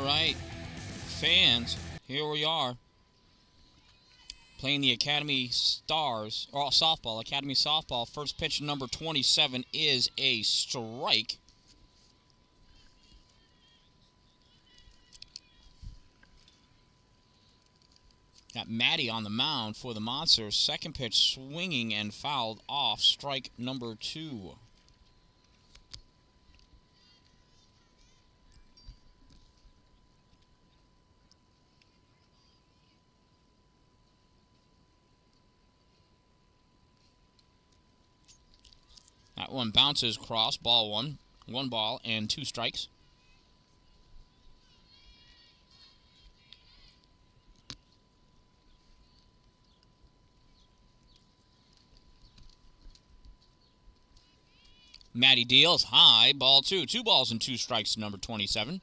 right, fans, here we are. Playing the Academy Stars, or softball, Academy Softball. First pitch, number 27, is a strike. Got Maddie on the mound for the Monsters. Second pitch, swinging and fouled off. Strike number 2. That one bounces across, ball 1. 1 ball and 2 strikes. Maddie deals high, ball 2. 2 balls and 2 strikes to number 27.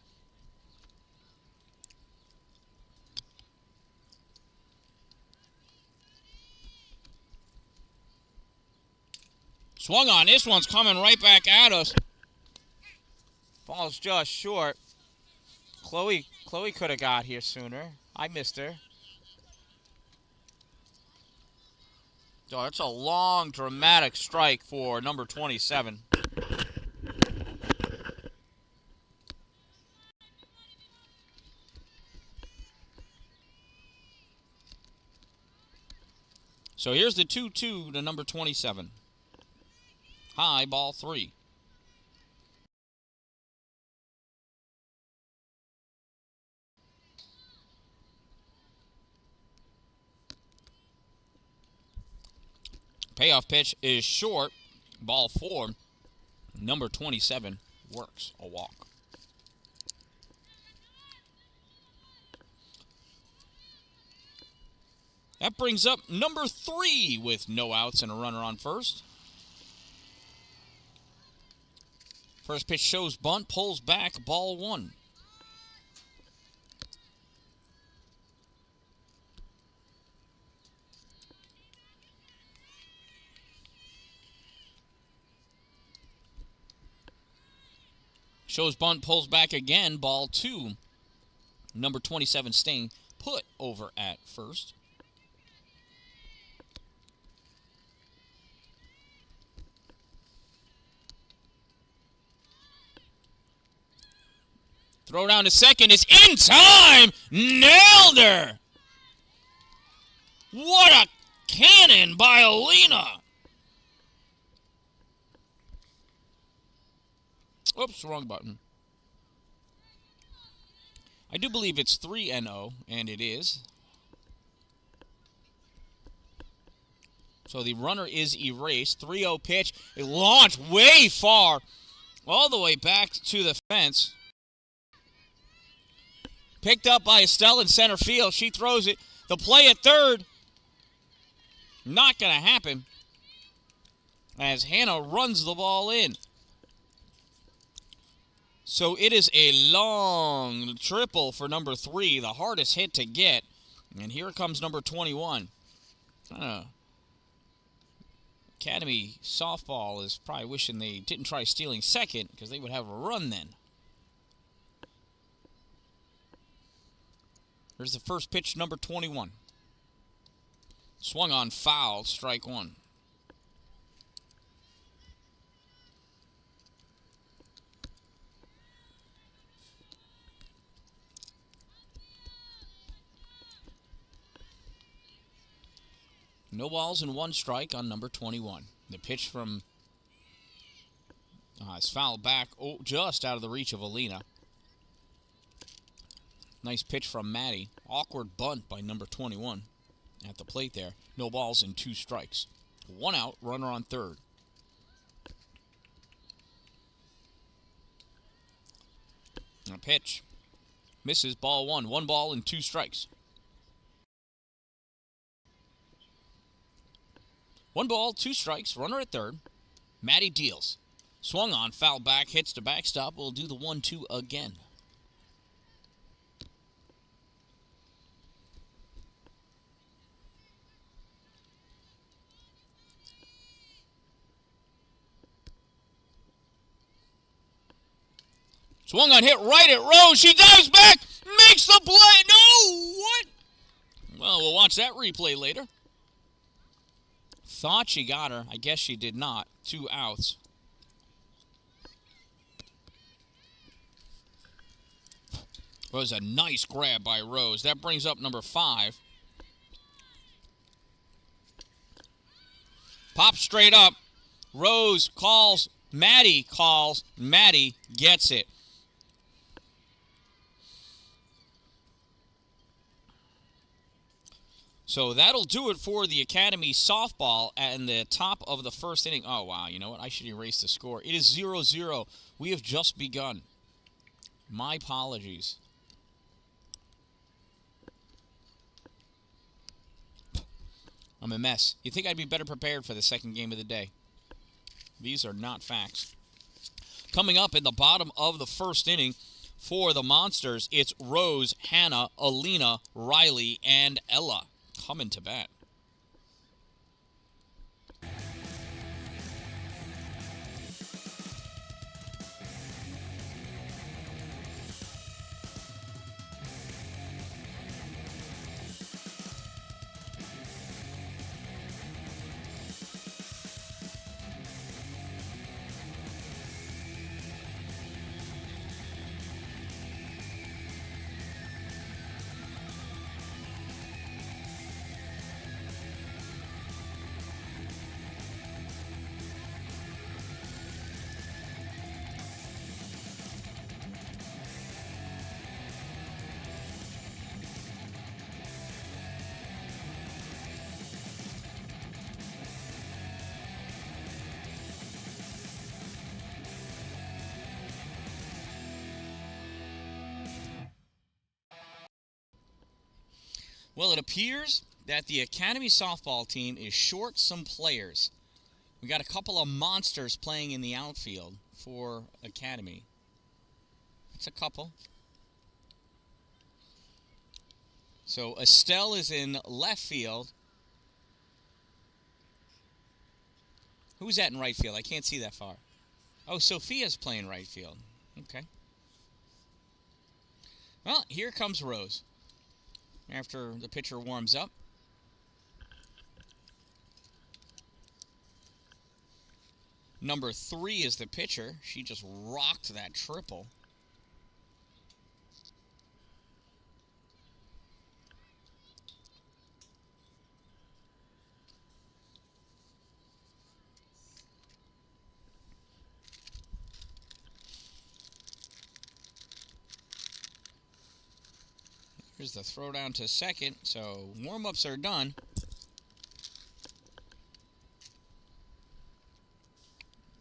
Swung on. This one's coming right back at us. Ball's just short. Chloe could have got here sooner. I missed her. Oh, that's a long, dramatic strike for number 27. So here's the 2-2 to number 27. High, ball 3. Payoff pitch is short, ball 4. Number 27 works a walk. That brings up number 3 with no outs and a runner on first. First pitch shows bunt, pulls back, ball 1. Shows bunt, pulls back again, ball 2. Number 27 staying put over at first. Throw down to second. It's in time. Nailed her. What a cannon by Alina. Oops, wrong button. I do believe it's 3-0, and it is. So the runner is erased. 3-0 pitch. It launched way far, all the way back to the fence. Picked up by Estelle in center field. She throws it. The play at third. Not going to happen. As Hannah runs the ball in. So it is a long triple for number 3. The hardest hit to get. And here comes number 21. Academy Softball is probably wishing they didn't try stealing second, because they would have a run then. Here's the first pitch, number 21. Swung on, foul, strike 1. No balls and 1 strike on number 21. The pitch from is fouled back, just out of the reach of Alina. Nice pitch from Maddie. Awkward bunt by number 21 at the plate there. No balls and 2 strikes. 1 out, runner on third. A pitch. Misses, ball 1. 1 ball and 2 strikes. 1 ball, 2 strikes, runner at third. Maddie deals. Swung on, foul back, hits to backstop. We'll do the 1-2 again. Swung on, hit right at Rose. She dives back. makes the play. No, what? Well, we'll watch that replay later. Thought she got her. I guess she did not. 2 outs. Was a nice grab by Rose. That brings up number 5. Pop straight up. Rose calls. Maddie calls. Maddie gets it. So that'll do it for the Academy softball at the top of the first inning. Oh, wow. You know what? I should erase the score. It is 0-0. We have just begun. My apologies. I'm a mess. You'd think I'd be better prepared for the second game of the day. These are not facts. Coming up in the bottom of the first inning for the Monsters, it's Rose, Hannah, Alina, Riley, and Ella coming to bat. Well, it appears that the Academy softball team is short some players. We got a couple of monsters playing in the outfield for Academy. It's a couple. So Estelle is in left field. Who's that in right field? I can't see that far. Oh, Sophia's playing right field. Okay. Well, here comes Rose. After the pitcher warms up. Number 3 is the pitcher. She just rocked that triple. Here's the throw down to second. So warm-ups are done.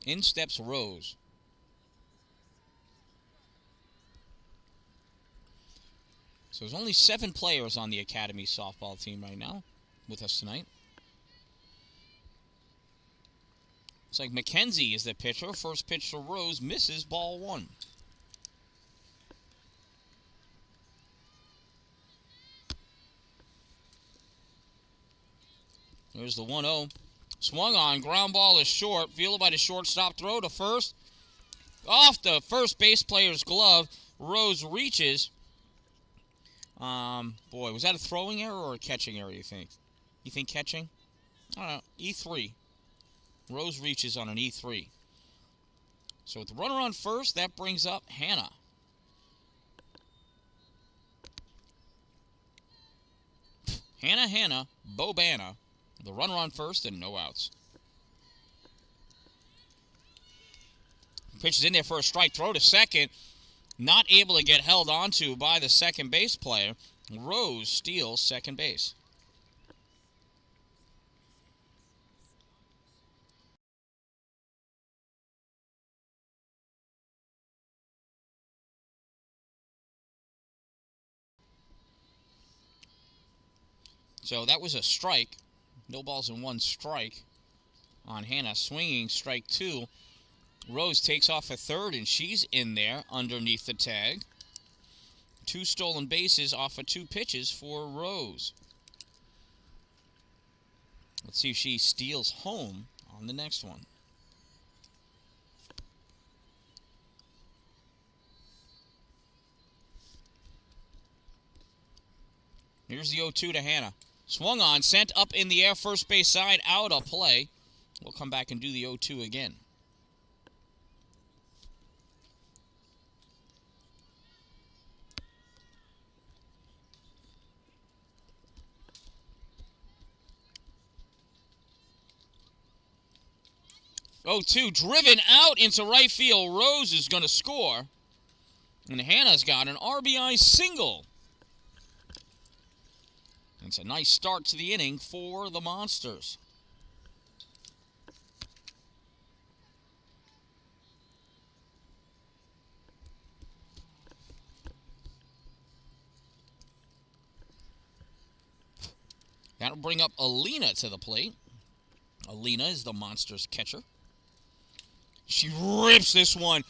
In steps Rose. So there's only 7 players on the Academy softball team right now with us tonight. Looks like Mackenzie is the pitcher. First pitch to Rose misses, ball 1. There's the 1-0. Swung on. Ground ball is short. Fielded by the shortstop. Throw to first. Off the first base player's glove. Rose reaches. Boy, was that a throwing error or a catching error, you think? You think catching? I don't know. E3. Rose reaches on an E3. So with the runner on first, that brings up Hannah. Hannah, Bobana. The runner on first and no outs. Pitch is in there for a strike. Throw to second. Not able to get held onto by the second base player. Rose steals second base. So that was a strike. No balls and 1 strike on Hannah. Swinging, strike 2. Rose takes off a third, and she's in there underneath the tag. 2 stolen bases off of 2 pitches for Rose. Let's see if she steals home on the next one. Here's the 0-2 to Hannah. Swung on, sent up in the air, first base side, out of play. We'll come back and do the 0-2 again. Oh, 2 driven out into right field. Rose is going to score. And Hannah's got an RBI single. It's a nice start to the inning for the Monsters. That'll bring up Alina to the plate. Alina is the Monsters catcher. She rips this one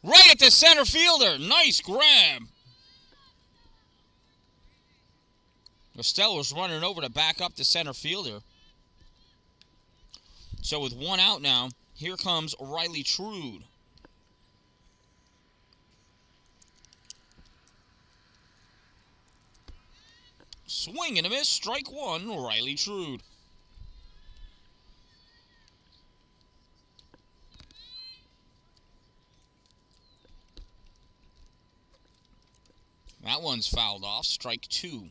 right at the center fielder. Nice grab. Estelle was running over to back up the center fielder. So with 1 out now, here comes Riley Trude. Swing and a miss, strike 1, Riley Trude. That one's fouled off, strike 2.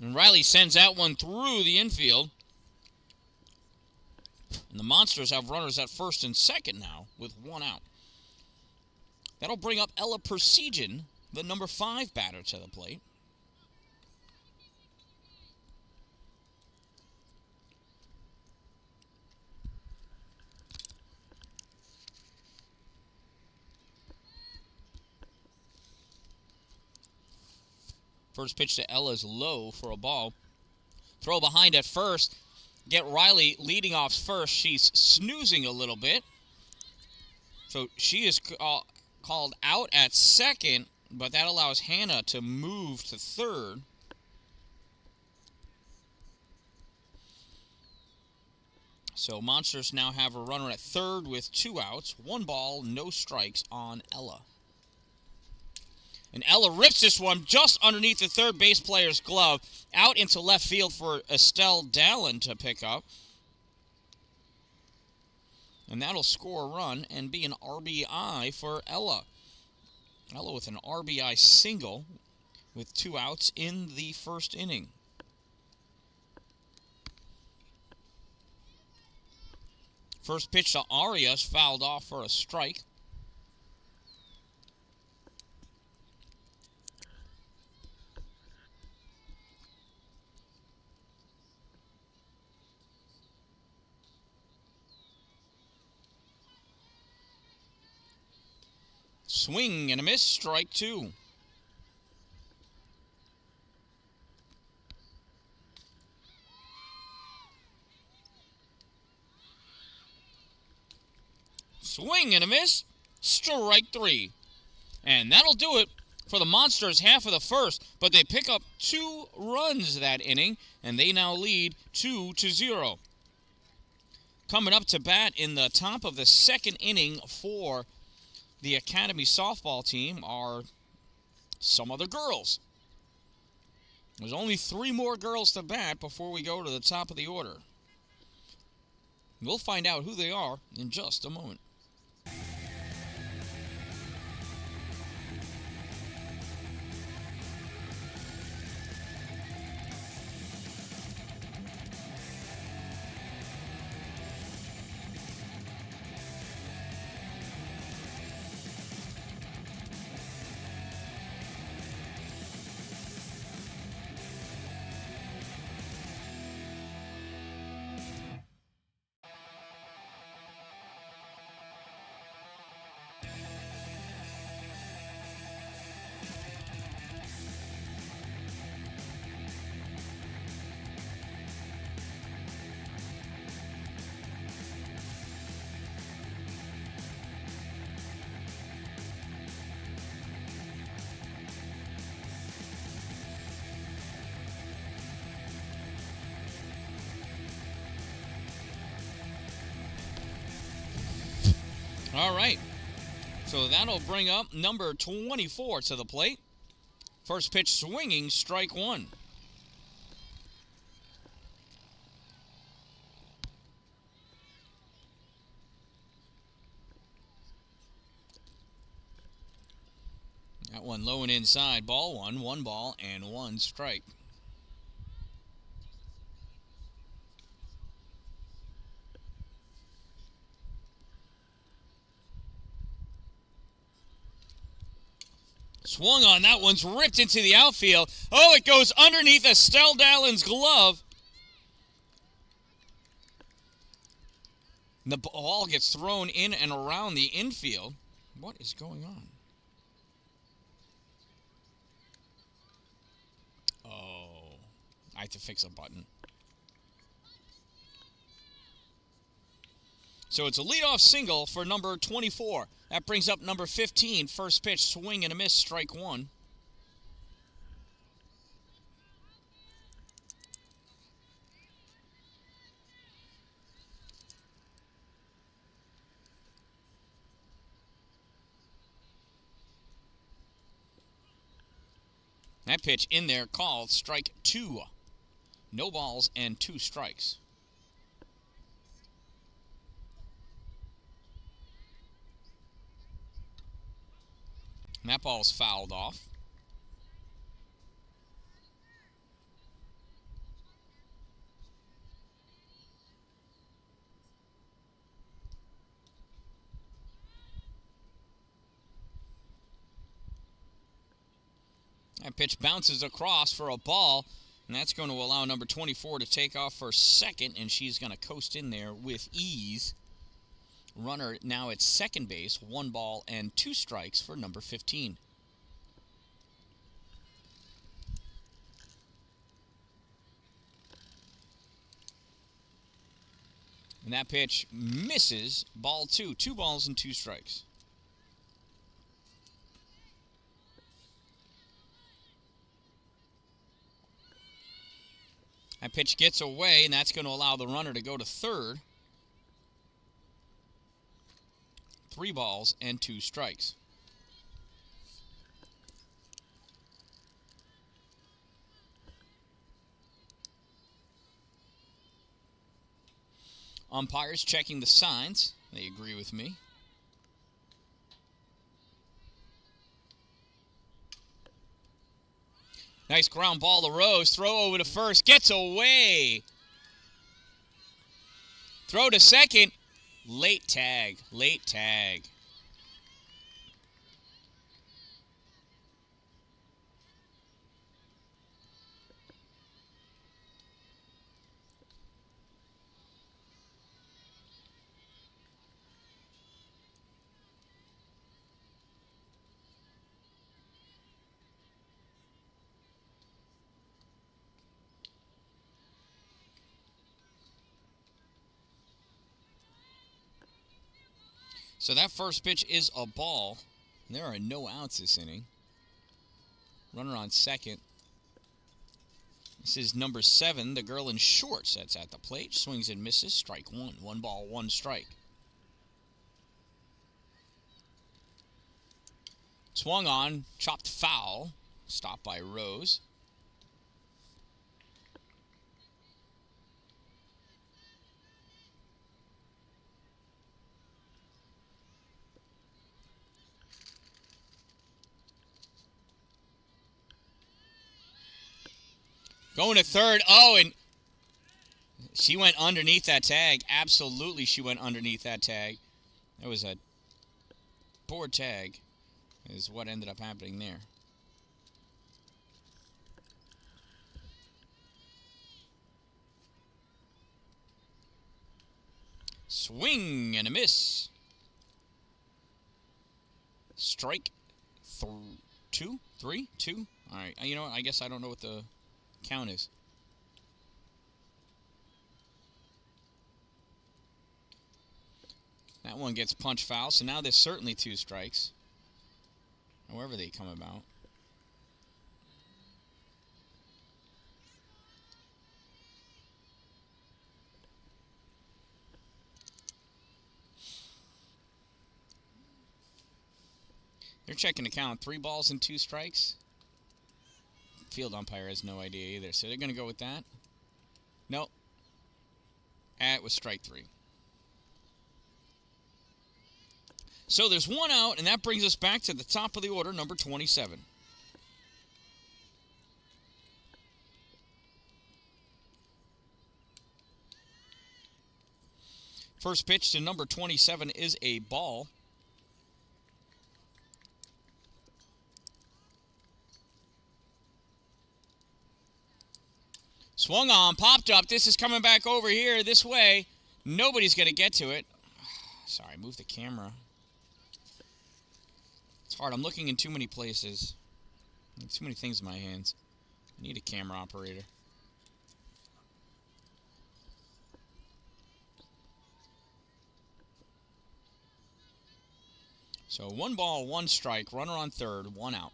And Riley sends that one through the infield. And the Monsters have runners at first and second now with 1 out. That'll bring up Ella Persigan, the number 5 batter, to the plate. First pitch to Ella is low for a ball. Throw behind at first. Get Riley leading off first. She's snoozing a little bit. So she is called out at second, but that allows Hannah to move to third. So Monsters now have a runner at third with 2 outs. 1 ball, no strikes on Ella. And Ella rips this one just underneath the third base player's glove, out into left field for Estelle Dallin to pick up. And that'll score a run and be an RBI for Ella. Ella with an RBI single with 2 outs in the first inning. First pitch to Arias, fouled off for a strike. Swing and a miss, strike 2. Swing and a miss, strike 3. And that'll do it for the Monsters half of the first, but they pick up 2 runs that inning, and they now lead 2-0. Coming up to bat in the top of the second inning for the Academy softball team are some other girls. There's only 3 more girls to bat before we go to the top of the order. We'll find out who they are in just a moment. All right. So that'll bring up number 24 to the plate. First pitch swinging, strike one. That one low and inside. Ball one. 1 ball and 1 strike. Swung on. That one's ripped into the outfield. Oh, it goes underneath Dan-Dalin's glove. The ball gets thrown in and around the infield. What is going on? Oh, I have to fix a button. So it's a leadoff single for number 24. That brings up number 15. First pitch, swing and a miss, strike one. That pitch in there called strike two. No balls and 2 strikes. And that ball's fouled off. That pitch bounces across for a ball, and that's going to allow number 24 to take off for second, and she's going to coast in there with ease. Runner now at second base, 1 ball and 2 strikes for number 15. And that pitch misses, ball 2. 2 balls and 2 strikes. That pitch gets away, and that's going to allow the runner to go to third. 3 balls and 2 strikes. Umpires checking the signs. They agree with me. Nice ground ball to Rose. Throw over to first. Gets away. Throw to second. Late tag. Late tag. So that first pitch is a ball. There are no outs this inning. Runner on second. This is number 7, the girl in shorts that's at the plate. Swings and misses. Strike one. 1 ball, 1 strike. Swung on. Chopped foul. Stopped by Rose. Going to third. Oh, and she went underneath that tag. Absolutely, she went underneath that tag. That was a poor tag, is what ended up happening there. Swing and a miss. Strike 2, 3, 2. All right, you know what? I guess I don't know what the count is. That one gets punch foul, so now there's certainly 2 strikes. However they come about. They're checking the count. 3 balls and 2 strikes. Field umpire has no idea either, so they're going to go with that. Nope. It was strike 3. So there's 1 out, and that brings us back to the top of the order, number 27. First pitch to number 27 is a ball. Swung on, popped up. This is coming back over here this way. Nobody's going to get to it. Sorry, move the camera. It's hard. I'm looking in too many places. Too many things in my hands. I need a camera operator. So 1 ball, 1 strike, runner on third, 1 out.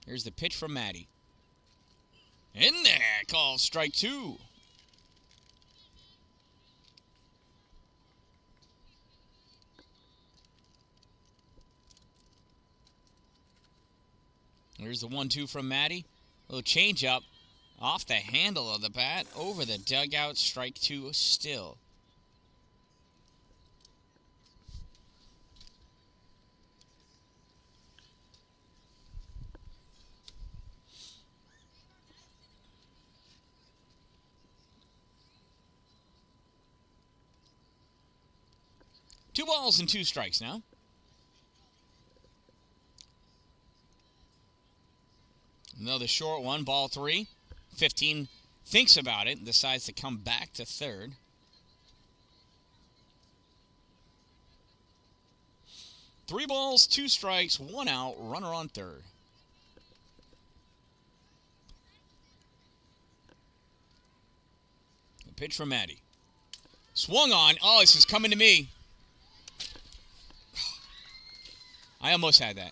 Here's the pitch from Matty. In there, called strike 2. Here's the 1-2 from Matty. A little changeup off the handle of the bat, over the dugout, strike 2 still. Two balls and 2 strikes now. Another short one, ball 3. 15 thinks about it and decides to come back to third. Three balls, 2 strikes, 1 out, runner on third. The pitch from Matty. Swung on. Oh, this is coming to me. I almost had that.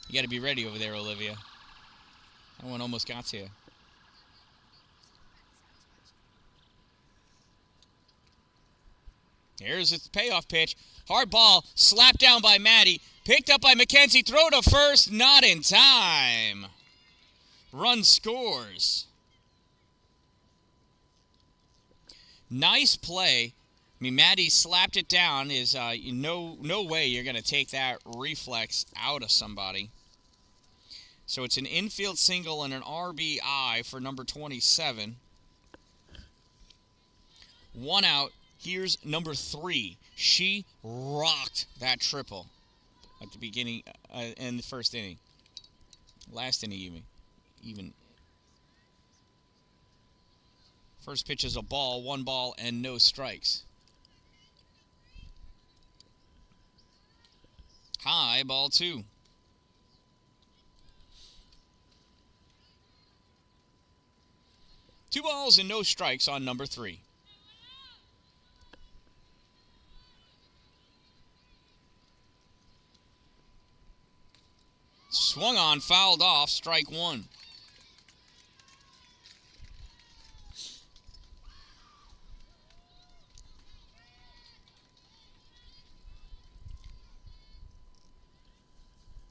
You got to be ready over there, Olivia. That one almost got to you. Here's the payoff pitch. Hard ball, slapped down by Matty. Picked up by McKenzie. Throw to first, not in time. Run scores. Nice play. I mean, Matty slapped it down. Is no way you're going to take that reflex out of somebody. So it's an infield single and an RBI for number 27. 1 out. Here's number 3. She rocked that triple at the beginning in the first inning. Last inning even. First pitch is a ball, 1 ball, and no strikes. High, ball 2. Two balls and no strikes on number 3. Swung on, fouled off, strike 1.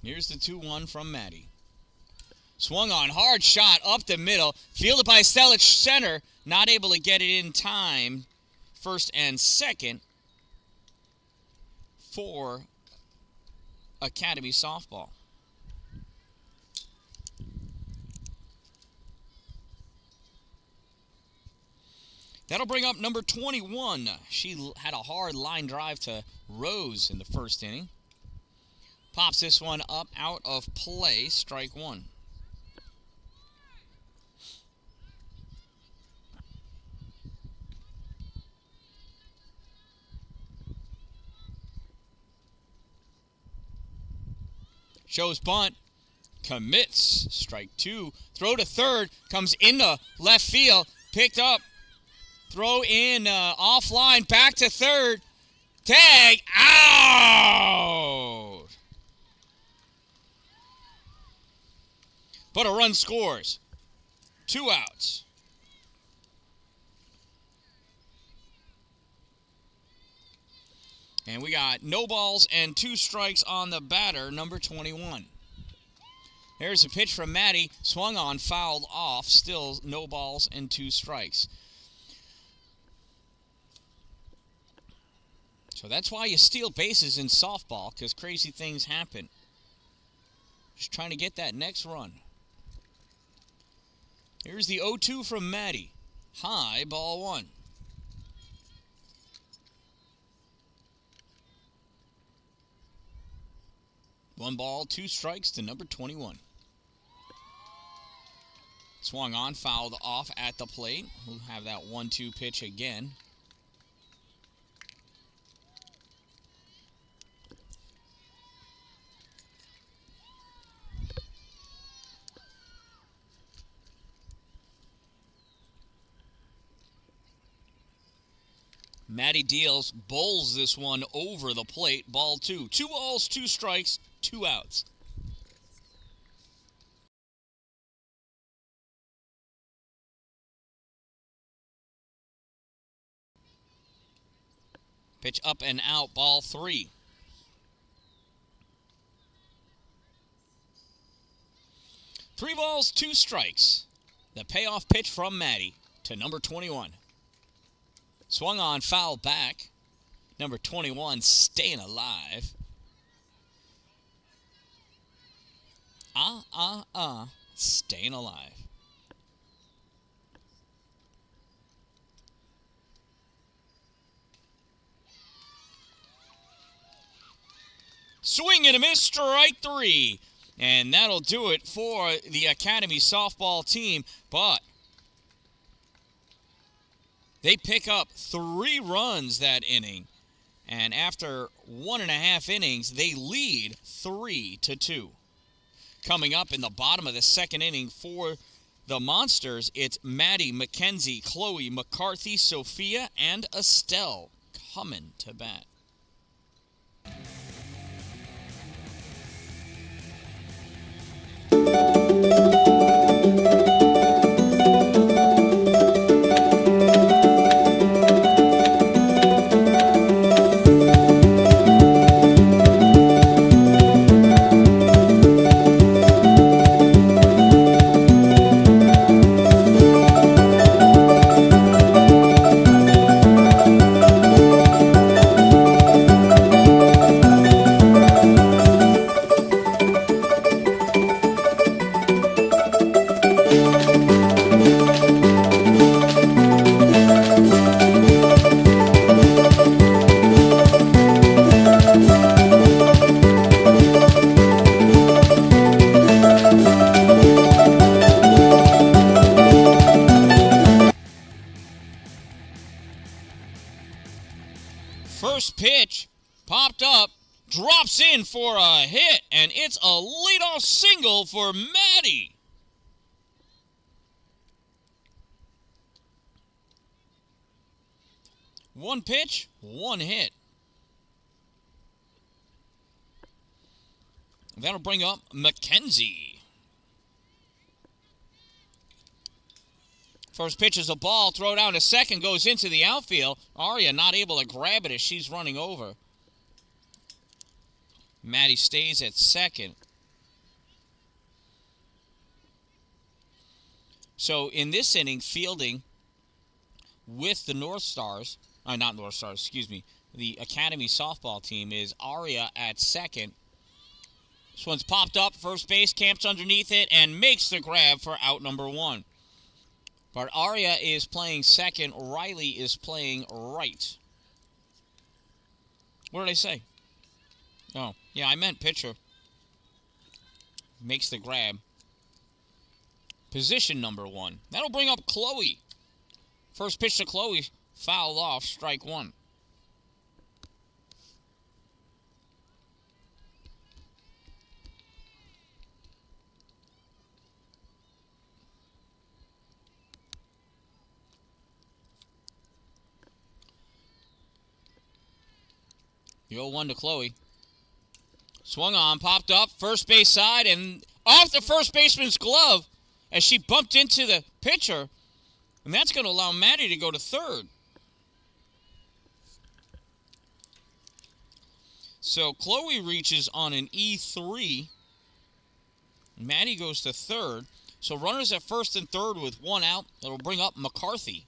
Here's the 2-1 from Matty. Swung on, hard shot up the middle. Fielded by Stelich, center. Not able to get it in time. First and second for Academy softball. That'll bring up number 21. She had a hard line drive to Rose in the first inning. Pops this one up out of play, strike 1. Shows bunt, commits, strike 2. Throw to third, comes into left field, picked up. Throw in offline, back to third. Tag, out! but a run scores. 2 outs. And we got no balls and 2 strikes on the batter, number 21. There's a pitch from Matty, swung on, fouled off, still no balls and 2 strikes. So that's why you steal bases in softball, because crazy things happen. Just trying to get that next run. Here's the 0-2 from Matty. High, ball 1. One ball, 2 strikes to number 21. Swung on, fouled off at the plate. We'll have that 1-2 pitch again. Matty deals, bowls this one over the plate. Ball 2. 2 balls, 2 strikes, 2 outs. Pitch up and out, ball 3. Three balls, 2 strikes. The payoff pitch from Matty to number 21. Swung on, foul back. Number 21 staying alive. Staying alive. Swing and a miss, strike 3. And that'll do it for the Academy softball team. But they pick up 3 runs that inning. And after 1.5 innings, they lead 3-2. Coming up in the bottom of the 2nd inning for the Monsters, it's Maddie, Mackenzie, Chloe, McCarthy, Sophia, and Estelle coming to bat. First pitch popped up, drops in for a hit, and it's a leadoff single for Maddie. One pitch, 1 hit. That'll bring up Mackenzie. First pitch is a ball, throw down to second, goes into the outfield. Aria not able to grab it as she's running over. Maddie stays at second. So in this inning, fielding with the North Stars, not North Stars, excuse me, the Academy softball team is Aria at second. This one's popped up, first base, camps underneath it, and makes the grab for out number 1. But Aria is playing second. Riley is playing right. What did I say? Oh, yeah, I meant pitcher. Makes the grab. Position number 1. That'll bring up Chloe. First pitch to Chloe, fouled off, strike 1. The 0-1 to Chloe. Swung on, popped up, first base side, and off the first baseman's glove as she bumped into the pitcher, and that's going to allow Maddie to go to third. So Chloe reaches on an E3. Maddie goes to third. So runners at first and third with one out. That'll bring up McCarthy.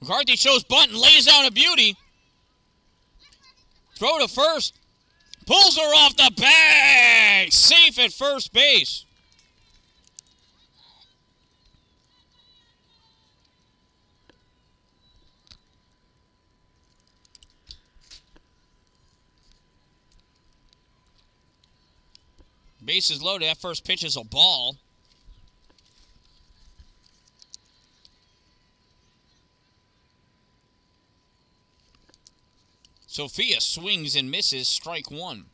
McCarthy shows bunt and lays down a beauty. Throw to first. Pulls her off the bag. Safe at first base. Bases loaded. That first pitch is a ball. Sophia swings and misses. Strike one.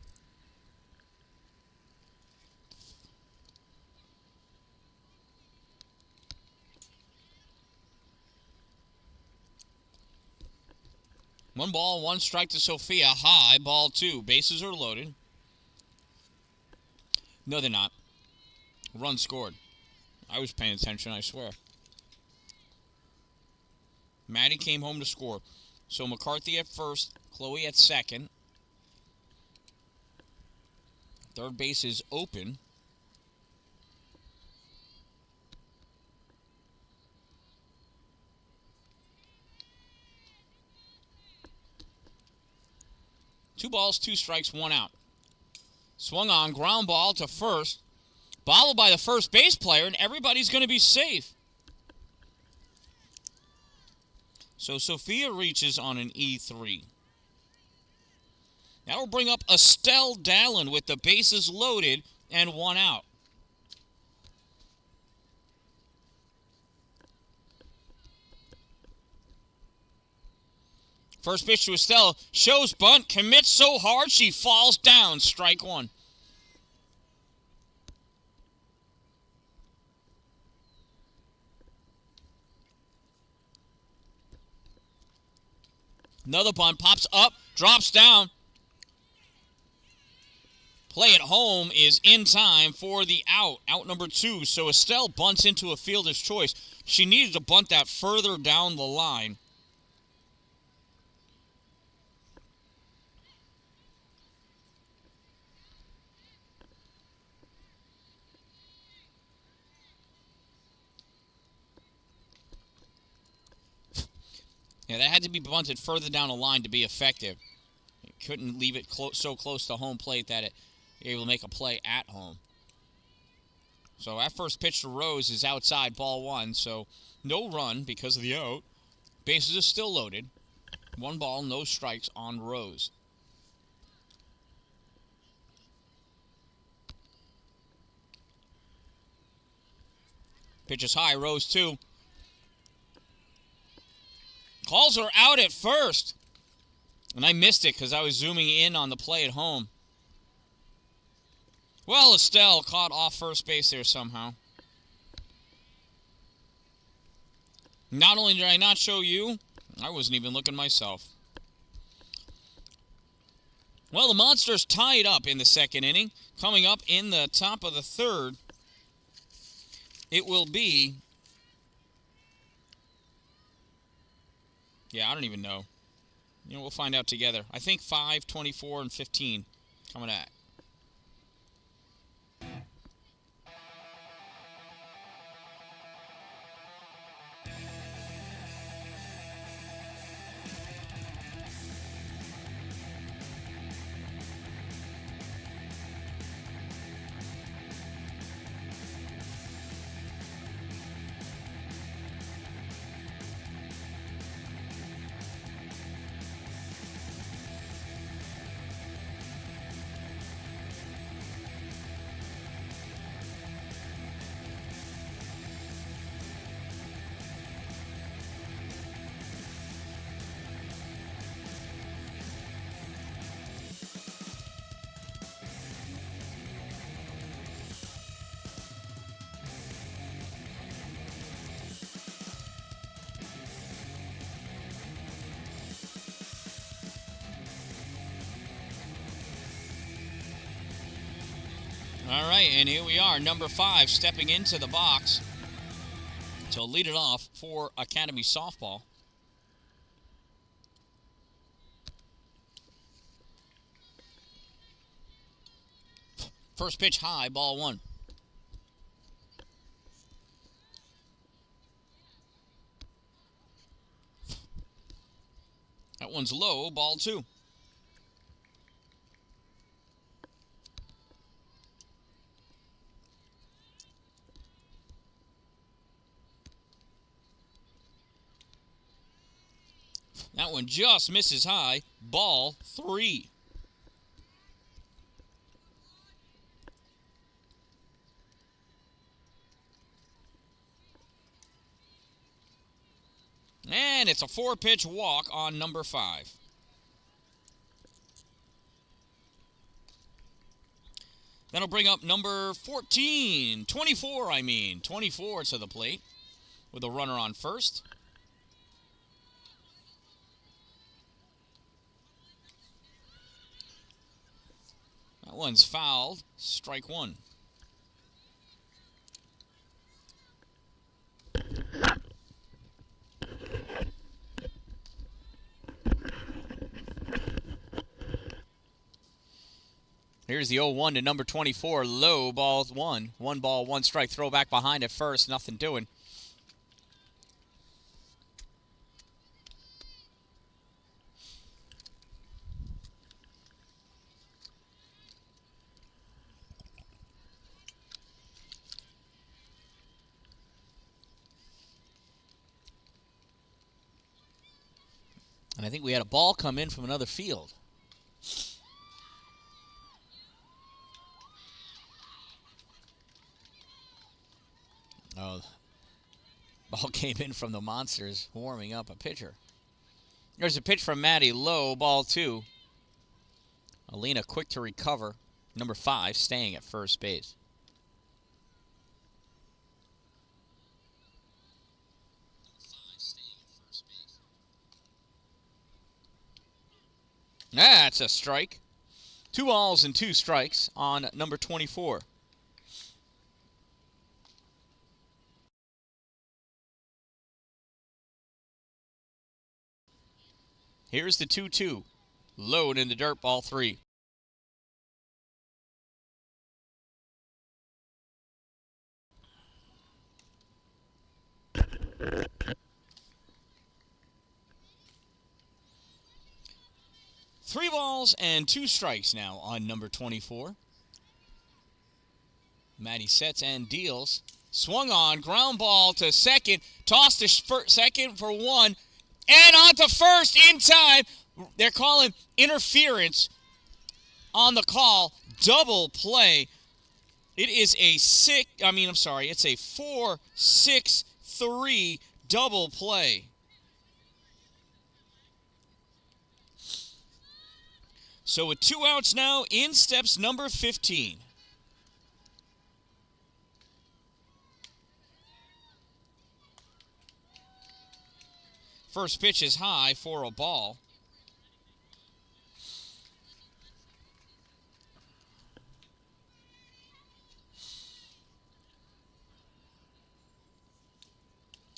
One ball, one strike to Sophia. High, ball two. Bases are loaded. No, they're not. Run scored. I was paying attention, I swear. Maddie came home to score. So McCarthy at first, Chloe at second. Third base is open. Two balls, two strikes, one out. Swung on, ground ball to first. Bobbled by the first base player, and everybody's going to be safe. So Sophia reaches on an E3. That will bring up Estelle Dallin with the bases loaded and one out. First pitch to Estelle. Shows bunt. Commits so hard she falls down. Strike one. Another bunt. Pops up. Drops down. Play at home is in time for the out. Out number two. So Estelle bunts into a fielder's choice. She needed to bunt that further down the line. Yeah, that had to be bunted further down the line to be effective. You couldn't leave it so close to home plate that you're able to make a play at home. So that first pitch to Rose is outside, ball one. So no run because of the out. Bases are still loaded. One ball, no strikes on Rose. Pitch is high, Rose two. Calls her out at first. And I missed it because I was zooming in on the play at home. Well, Estelle caught off first base there somehow. Not only did I not show you, I wasn't even looking myself. Well, the Monsters tied up in the second inning. Coming up in the top of the third, it will be... Yeah, I don't even know. We'll find out together. I think 5, 24, and 15 coming at. All right, and here we are, number 5, stepping into the box to lead it off for Academy Softball. First pitch high, ball 1. That one's low, ball 2. That one just misses high, ball 3. And it's a 4-pitch walk on number 5. That'll bring up number 24 to the plate with a runner on first. That one's fouled, strike 1. Here's the 0-1 to number 24, low, ball 1. 1 ball, 1 strike, throw back behind at first, nothing doing. And I think we had a ball come in from another field. Oh, ball came in from the Monsters, warming up a pitcher. There's a pitch from Maddie, low, ball 2. Alina quick to recover. Number 5 staying at first base. That's a strike. 2 balls and 2 strikes on number 24. Here's the 2-2. Low in the dirt, ball 3. Three balls and 2 strikes now on number 24. Maddie sets and deals. Swung on, ground ball to second. Tossed to second for 1. And on to first in time. They're calling interference on the call. Double play. It is a 4-6-3 double play. So with 2 outs now, in steps number 15. First pitch is high for a ball.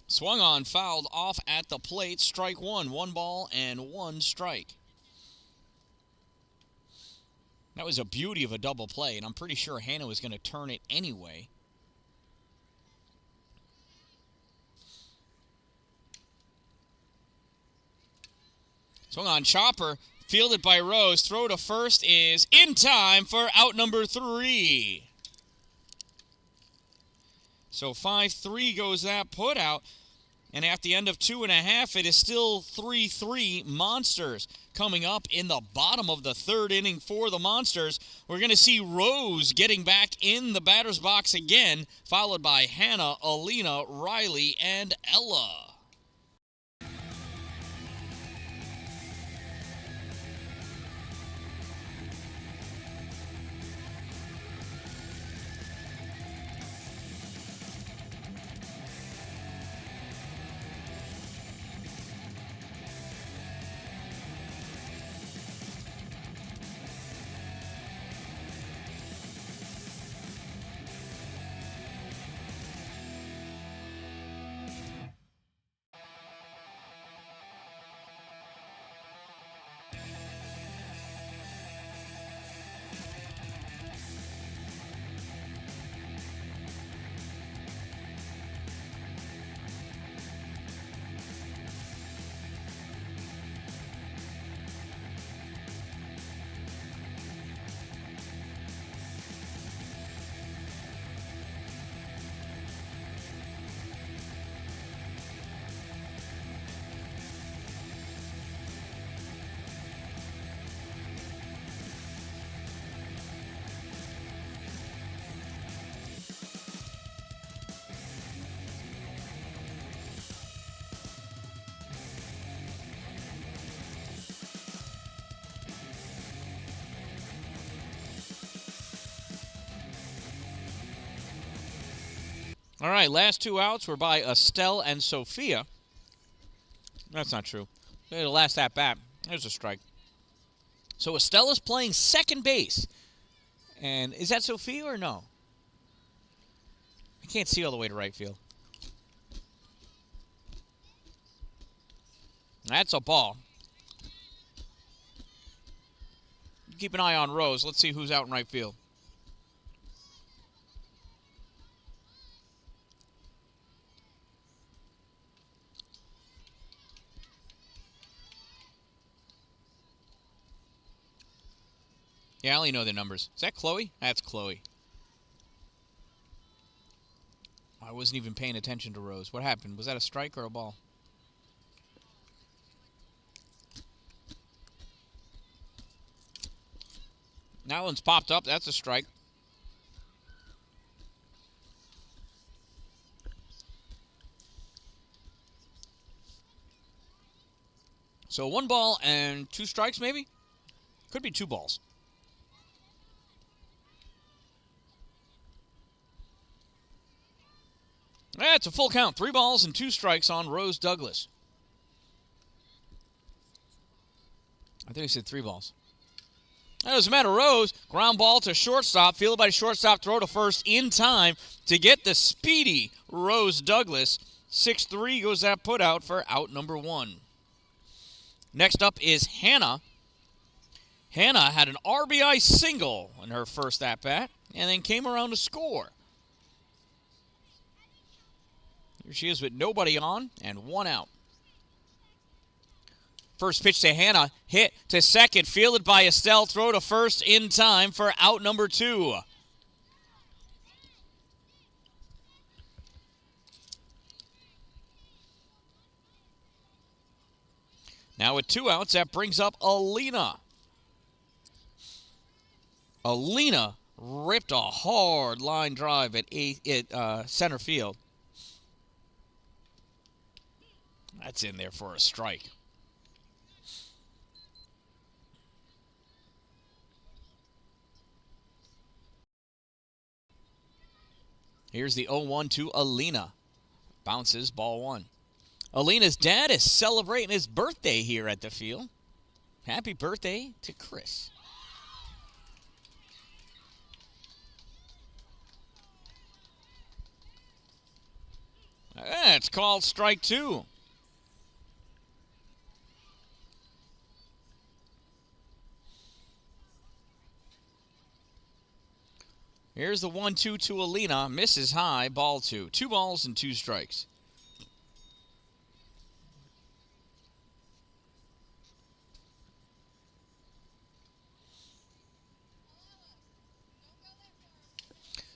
Swung on, fouled off at the plate. Strike 1. 1 ball and 1 strike. That was a beauty of a double play, and I'm pretty sure Hannah was going to turn it anyway. Swung on, chopper, fielded by Rose. Throw to first is in time for out number 3. So 5-3 goes that put out. And at the end of 2.5, it is still 3-3 Monsters. Coming up in the bottom of the 3rd inning for the Monsters, we're going to see Rose getting back in the batter's box again, followed by Hannah, Alina, Riley, and Ella. All right, last 2 outs were by Estelle and Sophia. That's not true. The last at bat, there's a strike. So Estelle is playing second base. And is that Sophia or no? I can't see all the way to right field. That's a ball. Keep an eye on Rose. Let's see who's out in right field. Yeah, I only know the numbers. Is that Chloe? That's Chloe. I wasn't even paying attention to Rose. What happened? Was that a strike or a ball? That one's popped up. That's a strike. So 1 ball and 2 strikes, maybe? Could be 2 balls. That's a full count. 3 balls and 2 strikes on Rose Douglas. I think he said 3 balls. That doesn't matter. Rose, ground ball to shortstop, fielded by shortstop, throw to first in time to get the speedy Rose Douglas. 6-3 goes that put out for out number 1. Next up is Hannah. Hannah had an RBI single in her first at-bat and then came around to score. Here she is with nobody on and 1 out. First pitch to Hannah, hit to second, fielded by Estelle, throw to first in time for out number 2. Now with 2 outs, that brings up Alina. Alina ripped a hard line drive at center field. That's in there for a strike. Here's the 0-1 to Alina. Bounces, ball 1. Alina's dad is celebrating his birthday here at the field. Happy birthday to Chris. That's called strike 2. Here's the 1-2 to Alina. Misses high, ball 2. 2 balls and 2 strikes.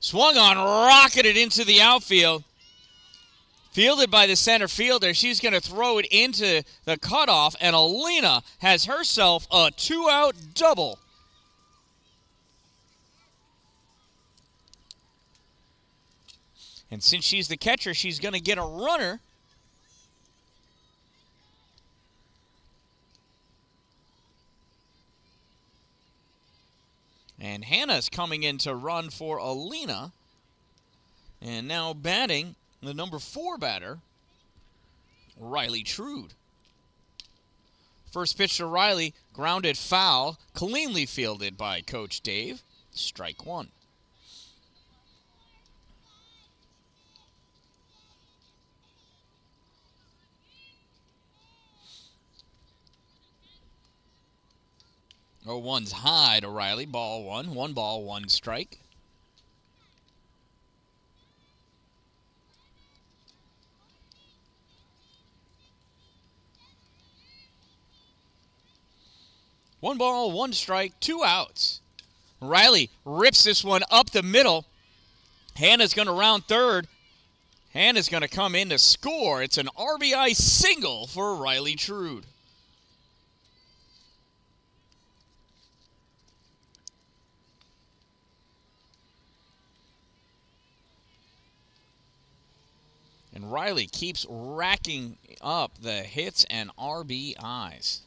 Swung on, rocketed into the outfield. Fielded by the center fielder. She's going to throw it into the cutoff, and Alina has herself a 2-out double. And since she's the catcher, she's going to get a runner. And Hannah's coming in to run for Alina. And now batting, the number 4 batter, Riley Trude. First pitch to Riley, grounded foul, cleanly fielded by Coach Dave. Strike 1. Oh, 1's high to Riley. Ball 1. 1 ball, 1 strike. One ball, 1 strike, 2 outs. Riley rips this one up the middle. Hannah's going to round third. Hannah's going to come in to score. It's an RBI single for Riley Trude. And Riley keeps racking up the hits and RBIs.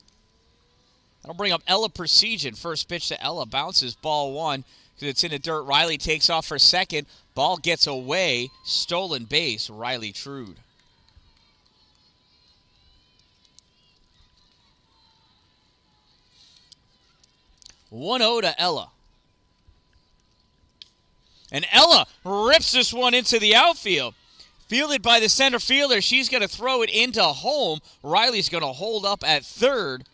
That'll bring up Ella Precision. First pitch to Ella. Bounces, ball 1. Because it's in the dirt. Riley takes off for second. Ball gets away. Stolen base, Riley Trude. One 0 to Ella. And Ella rips this one into the outfield. Fielded by the center fielder. She's going to throw it into home. Riley's going to hold up at third.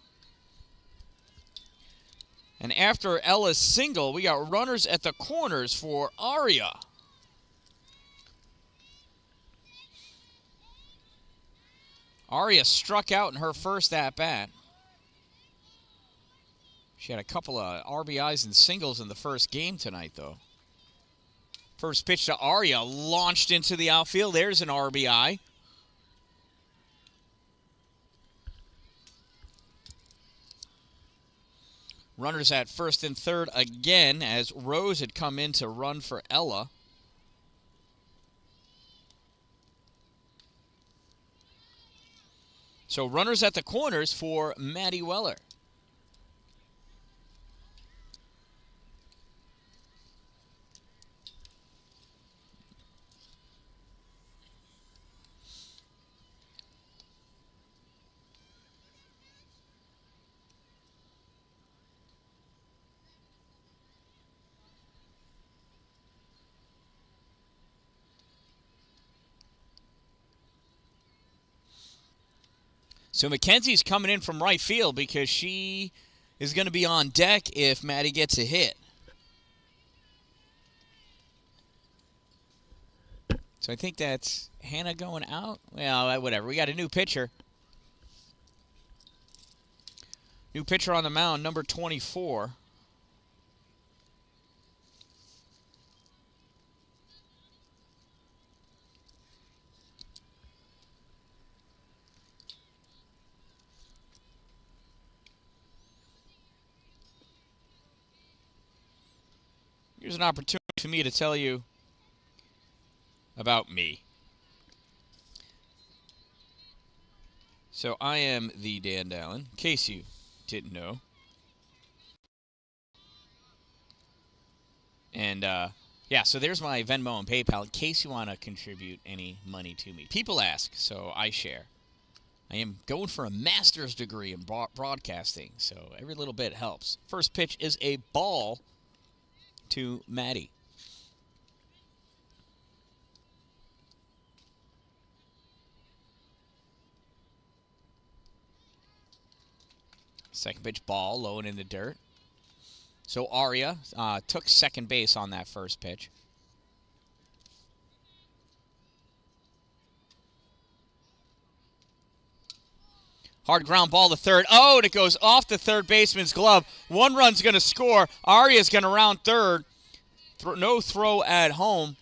And after Ella's single, we got runners at the corners for Aria. Aria struck out in her first at-bat. She had a couple of RBIs and singles in the first game tonight, though. First pitch to Aria, launched into the outfield. There's an RBI. Runners at first and third again as Rose had come in to run for Ella. So runners at the corners for Maddie Weller. So Mackenzie's coming in from right field because she is going to be on deck if Maddie gets a hit. So I think that's Hannah going out. Well, whatever. We got a new pitcher. New pitcher on the mound, number 24. Here's an opportunity for me to tell you about me. So I am the Dan-Dalin, in case you didn't know. And, yeah, so there's my Venmo and PayPal in case you want to contribute any money to me. People ask, so I share. I am going for a master's degree in broadcasting, so every little bit helps. First pitch is a ball to Maddie. Second pitch ball, low and in the dirt. So Aria took second base on that first pitch. Hard ground ball to third. Oh, and it goes off the third baseman's glove. One run's going to score. Aria's going to round third. No throw at home.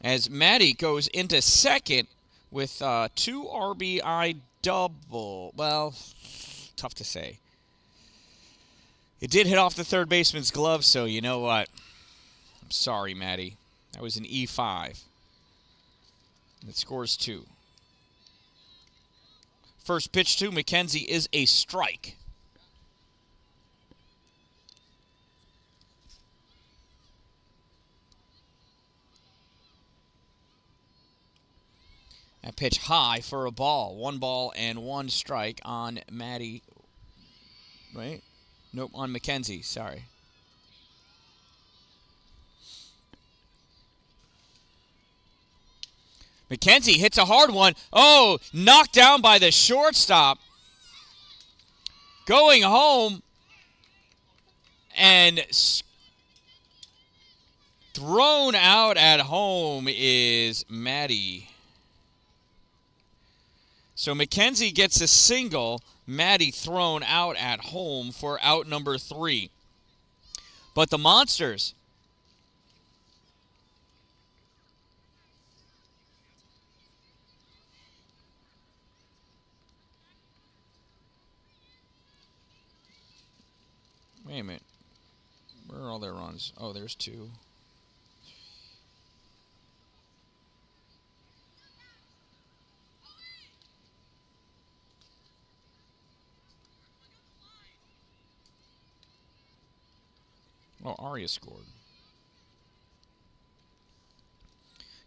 As Maddie goes into second with 2 RBI double. Well, tough to say. It did hit off the third baseman's glove, so you know what? I'm sorry, Maddie. That was an E5. It scores 2. First pitch to Mackenzie is a strike. That pitch high for a ball. 1 ball and 1 strike on Maddie. Wait. Nope, on Mackenzie. Sorry. Mackenzie hits a hard one. Oh, knocked down by the shortstop. Going home and thrown out at home is Maddie. So Mackenzie gets a single. Maddie thrown out at home for out number 3. But the Monsters wait a minute. Where are all their runs? Oh, there's 2. Oh, Aria scored.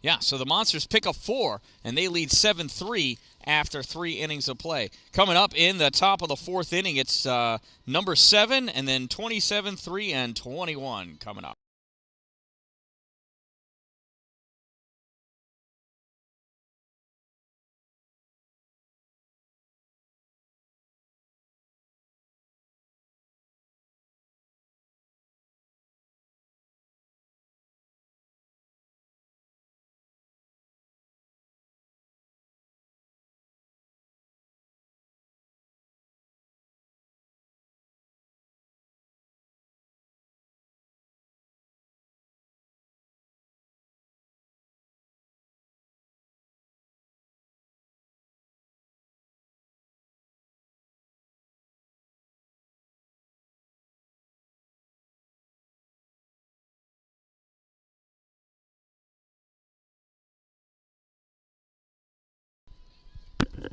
Yeah, so the Monsters pick up 4, and they lead 7-3 after 3 innings of play. Coming up in the top of the 4th inning, it's number 7, and then 27, 3, and 21 coming up.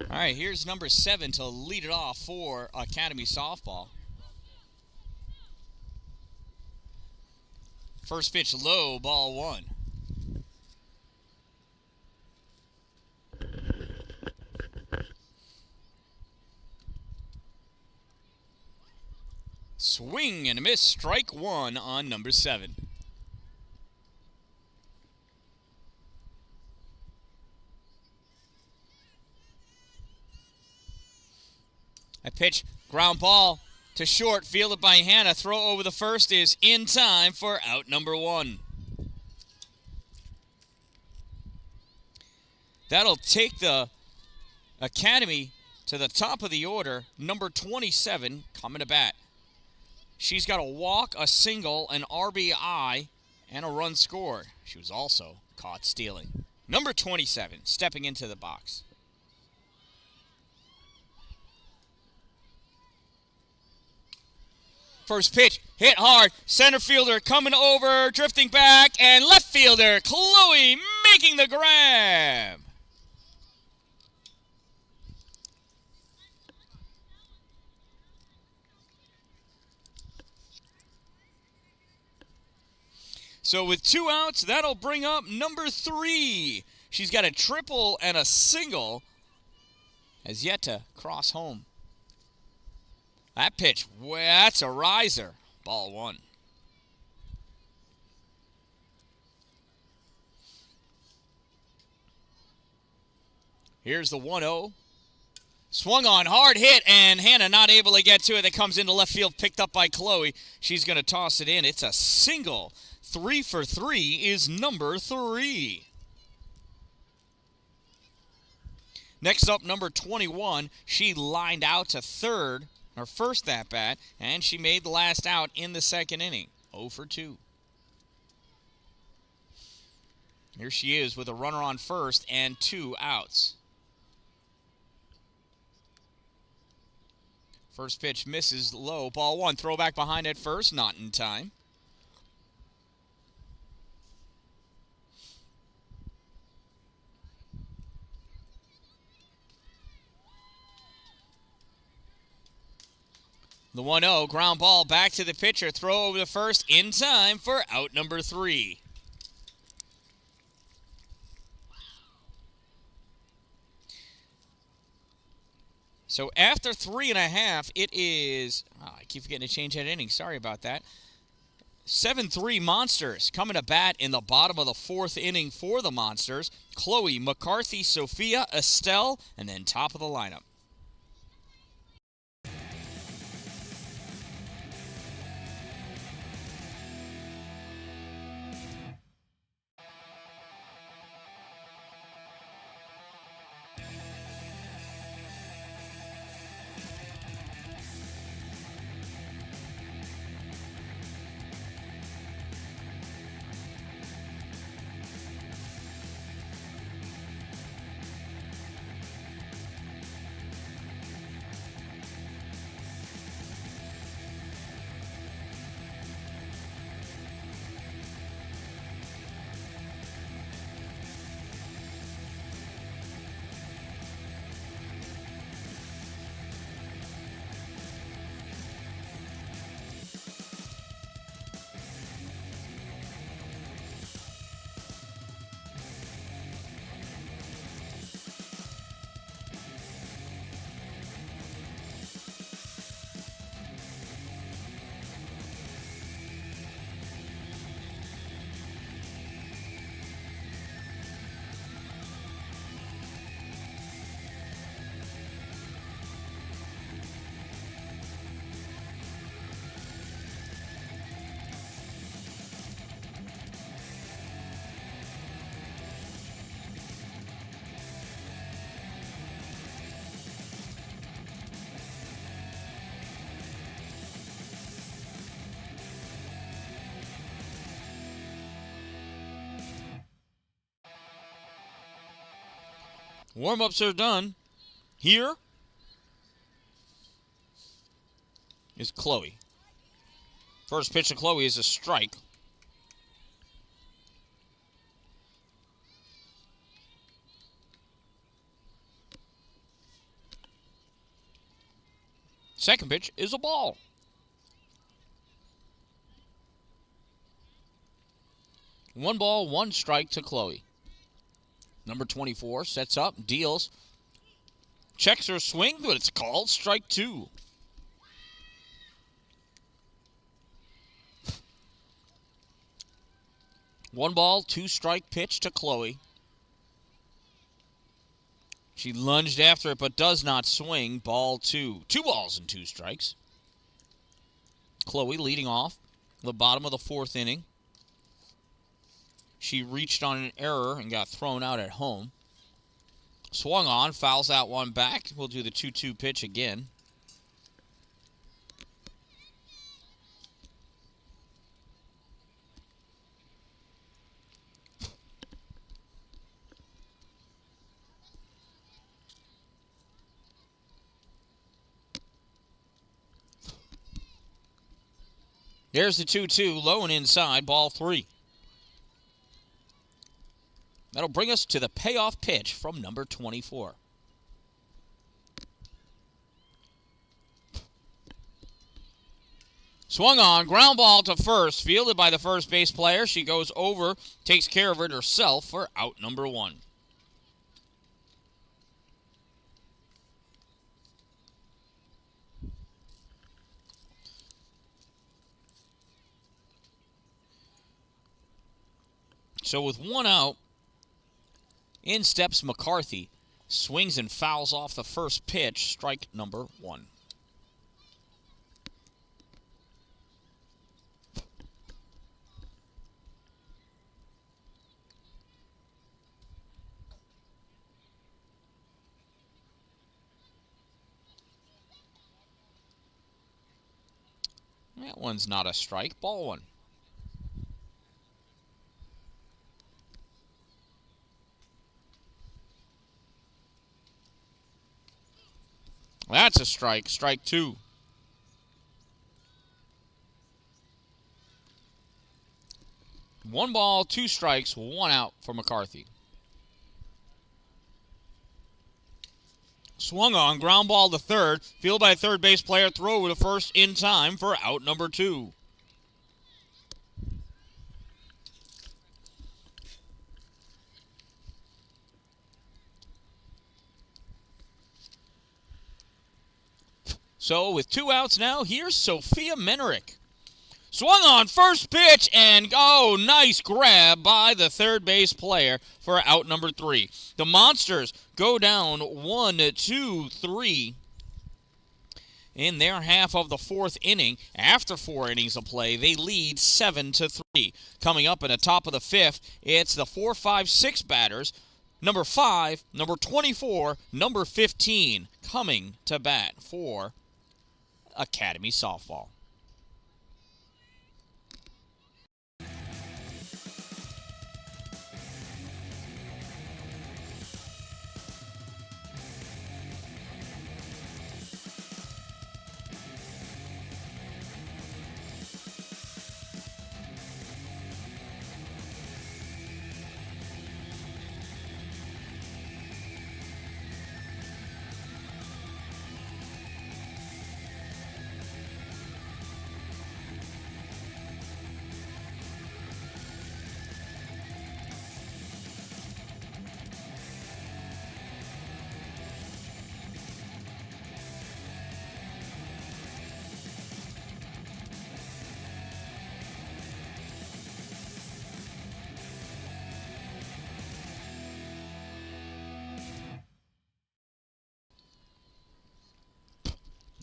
All right, here's number 7 to lead it off for Academy Softball. First pitch low, ball 1. Swing and a miss, strike 1 on number 7. A pitch, ground ball to short, fielded by Hannah. Throw over the first is in time for out number 1. That'll take the Academy to the top of the order. Number 27 coming to bat. She's got a walk, a single, an RBI, and a run scored. She was also caught stealing. Number 27 stepping into the box. First pitch, hit hard. Center fielder coming over, drifting back, and left fielder Chloe making the grab. So with 2 outs, that'll bring up number 3. She's got a triple and a single. Has yet to cross home. That pitch, well, that's a riser. Ball 1. Here's the 1-0. Swung on, hard hit, and Hannah not able to get to it. That comes into left field, picked up by Chloe. She's going to toss it in. It's a single. 3 for 3 is number 3. Next up, number 21. She lined out to third, her first at-bat, and she made the last out in the second inning. 0 for 2. Here she is with a runner on first and 2 outs. First pitch misses low. Ball 1. Throwback behind at first. Not in time. The 1-0. Ground ball back to the pitcher. Throw over the first in time for out number 3. So after 3.5, it is, I keep forgetting to change that inning. Sorry about that. 7-3 Monsters coming to bat in the bottom of the 4th inning for the Monsters. Chloe, McCarthy, Sophia, Estelle, and then top of the lineup. Warm-ups are done. Here is Chloe. First pitch to Chloe is a strike. Second pitch is a ball. One ball, one strike to Chloe. Number 24 sets up, deals, checks her swing, but it's called strike 2. One ball, two strike pitch to Chloe. She lunged after it but does not swing. Ball 2. 2 balls and 2 strikes. Chloe leading off the bottom of the 4th inning. She reached on an error and got thrown out at home. Swung on, fouls out one back. We'll do the 2-2 pitch again. There's the 2-2, low and inside, ball 3. That'll bring us to the payoff pitch from number 24. Swung on, ground ball to first, fielded by the first base player. She goes over, takes care of it herself for out number 1. So with 1 out, in steps McCarthy. Swings and fouls off the first pitch, strike number 1. That one's not a strike, ball 1. That's a strike. Strike 2. One ball, 2 strikes, 1 out for McCarthy. Swung on, ground ball to third. Fielded by third base player, throw to first in time for out number 2. So with 2 outs now, here's Sophia Menerick. Swung on first pitch and nice grab by the third base player for out number 3. The Monsters go down 1-2-3 in their half of the 4th inning. After 4 innings of play, they lead 7-3. Coming up in the top of the 5th, it's the 4, 5, 6 batters. Number 5, number 24, number 15 coming to bat for Academy Softball.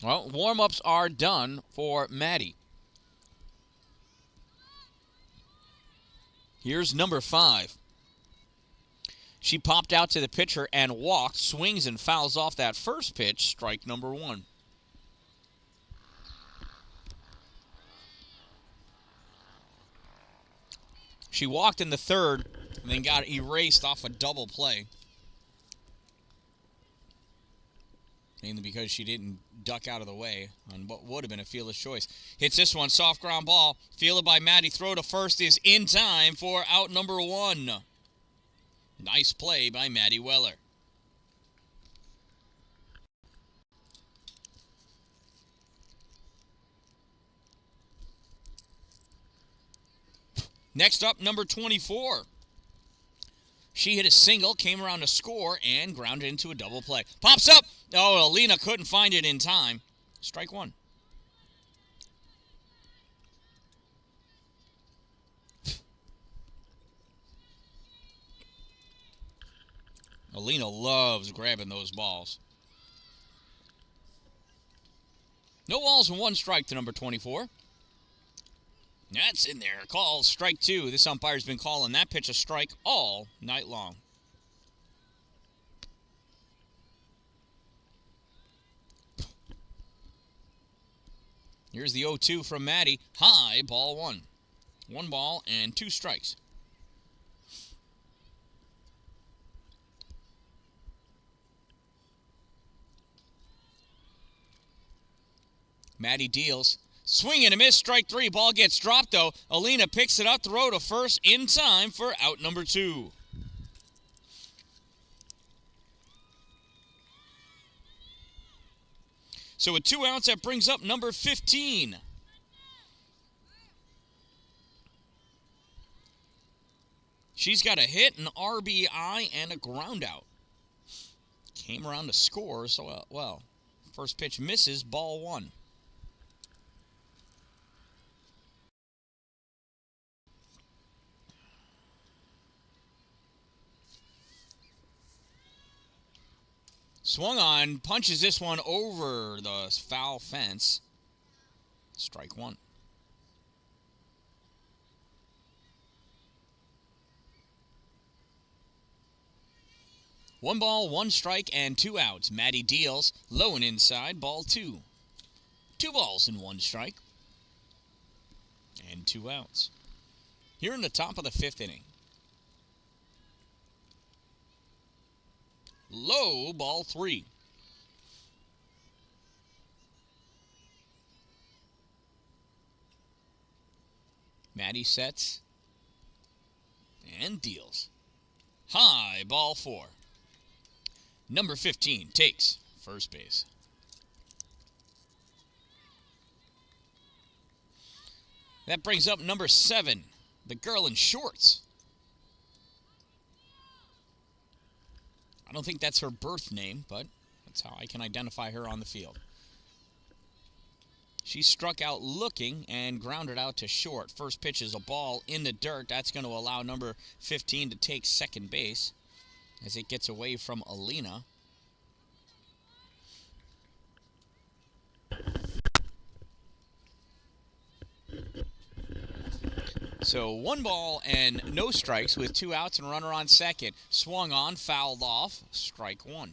Well, warm-ups are done for Maddie. Here's number 5. She popped out to the pitcher and walked, swings and fouls off that first pitch, strike number 1. She walked in the 3rd and then got erased off a double play. mainly because she didn't duck out of the way on what would have been a fieldless choice. Hits this one, soft ground ball, fielded by Maddie. Throw to first is in time for out number 1. Nice play by Maddie Weller. Next up, number 24. She hit a single, came around to score, and grounded into a double play. Pops up! Oh, Alina couldn't find it in time. Strike 1. Alina loves grabbing those balls. No balls and 1 strike to number 24. That's in there. Call strike 2. This umpire's been calling that pitch a strike all night long. Here's the 0-2 from Maddie. High, ball 1. 1 ball and 2 strikes. Maddie deals. Swing and a miss, strike 3. Ball gets dropped, though. Alina picks it up, throw to first in time for out number 2. So with 2 outs, that brings up number 15. She's got a hit, an RBI, and a ground out. Came around to score, so, well, first pitch misses, ball 1. Swung on, punches this one over the foul fence. Strike 1. One ball, 1 strike, and 2 outs. Maddie deals, low and inside, ball 2. 2 balls and 1 strike. And 2 outs. Here in the top of the 5th inning. Low, ball 3. Maddie sets and deals. High, ball 4. Number 15 takes first base. That brings up number 7, the girl in shorts. I don't think that's her birth name, but that's how I can identify her on the field. She struck out looking and grounded out to short. First pitch is a ball in the dirt. That's going to allow number 15 to take second base as it gets away from Alina. So 1 ball and no strikes with 2 outs and runner on second. Swung on, fouled off, strike 1.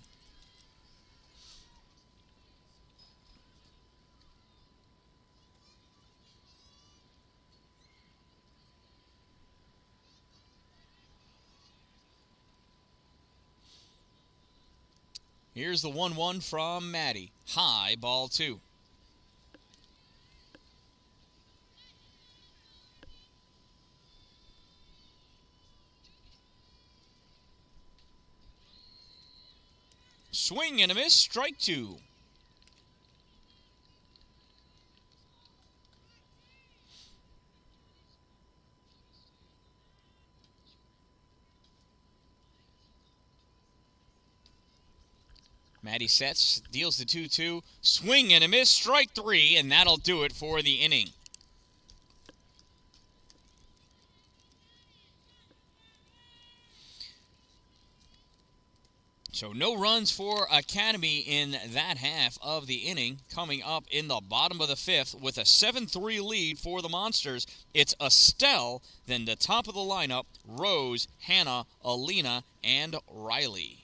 Here's the 1-1 from Maddie. High, ball 2. Swing and a miss, strike 2. Maddie sets, deals the 2-2, swing and a miss, strike 3, and that'll do it for the inning. So no runs for Academy in that half of the inning. Coming up in the bottom of the 5th with a 7-3 lead for the Monsters, it's Estelle, then the top of the lineup, Rose, Hannah, Alina, and Riley.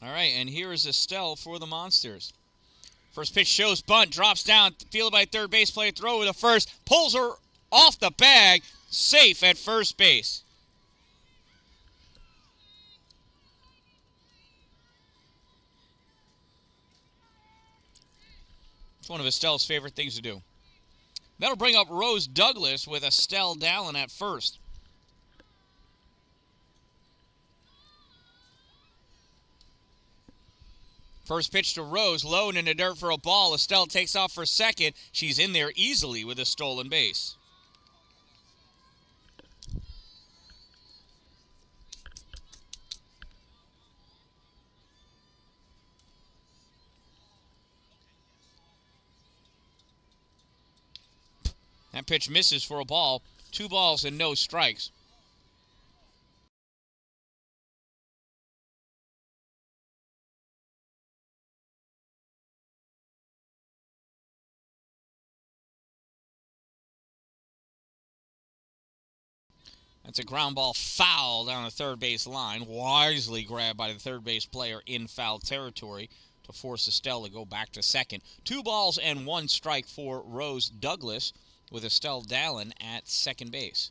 All right, and here is Estelle for the Monsters. First pitch shows bunt, drops down, fielded by third base player, throw to first, pulls her off the bag, safe at first base. It's one of Estelle's favorite things to do. That'll bring up Rose Douglas with Dan-Dalin at first. First pitch to Rose, low and in the dirt for a ball. Estelle takes off for second. She's in there easily with a stolen base. That pitch misses for a ball. 2 balls and no strikes. That's a ground ball foul down the third base line. Wisely grabbed by the third base player in foul territory to force Estelle to go back to second. 2 balls and 1 strike for Rose Douglas with Dan-Dalin at second base.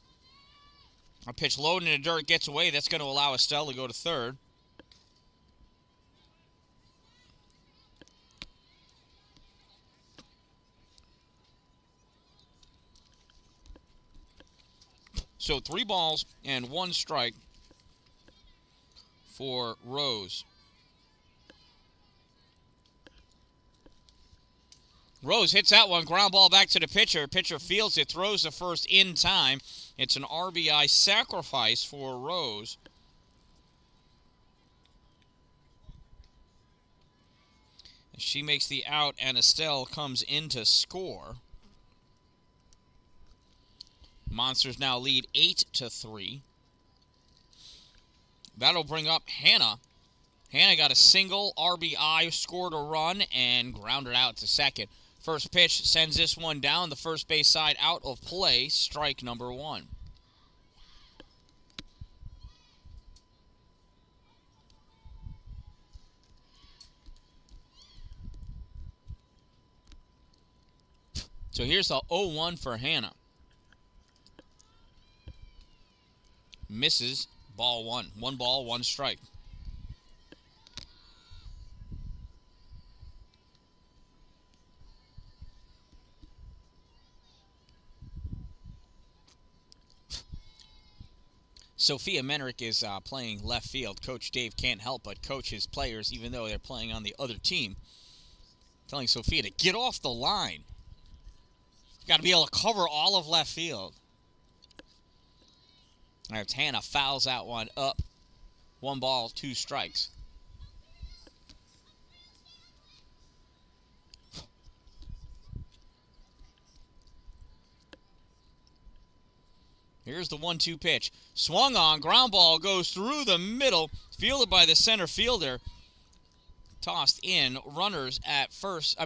A pitch low in the dirt gets away. That's going to allow Estelle to go to third. So 3 balls and 1 strike for Rose. Rose hits that one, ground ball back to the pitcher. Pitcher fields it, throws the first in time. It's an RBI sacrifice for Rose. She makes the out, and Estelle comes in to score. Monsters now lead 8-3. That'll bring up Hannah. Hannah got a single RBI, scored a run, and grounded out to second. First pitch sends this one down the first base side, out of play, strike number 1. So here's the 0-1 for Hannah. Misses, ball 1. 1 ball, 1 strike. Sophia Menrick is playing left field. Coach Dave can't help but coach his players, even though they're playing on the other team. Telling Sophia to get off the line. Got to be able to cover all of left field. All right, Hannah fouls that one up. 1 ball, 2 strikes. Here's the 1-2 pitch. Swung on, ground ball goes through the middle, fielded by the center fielder. Tossed in, runners at first.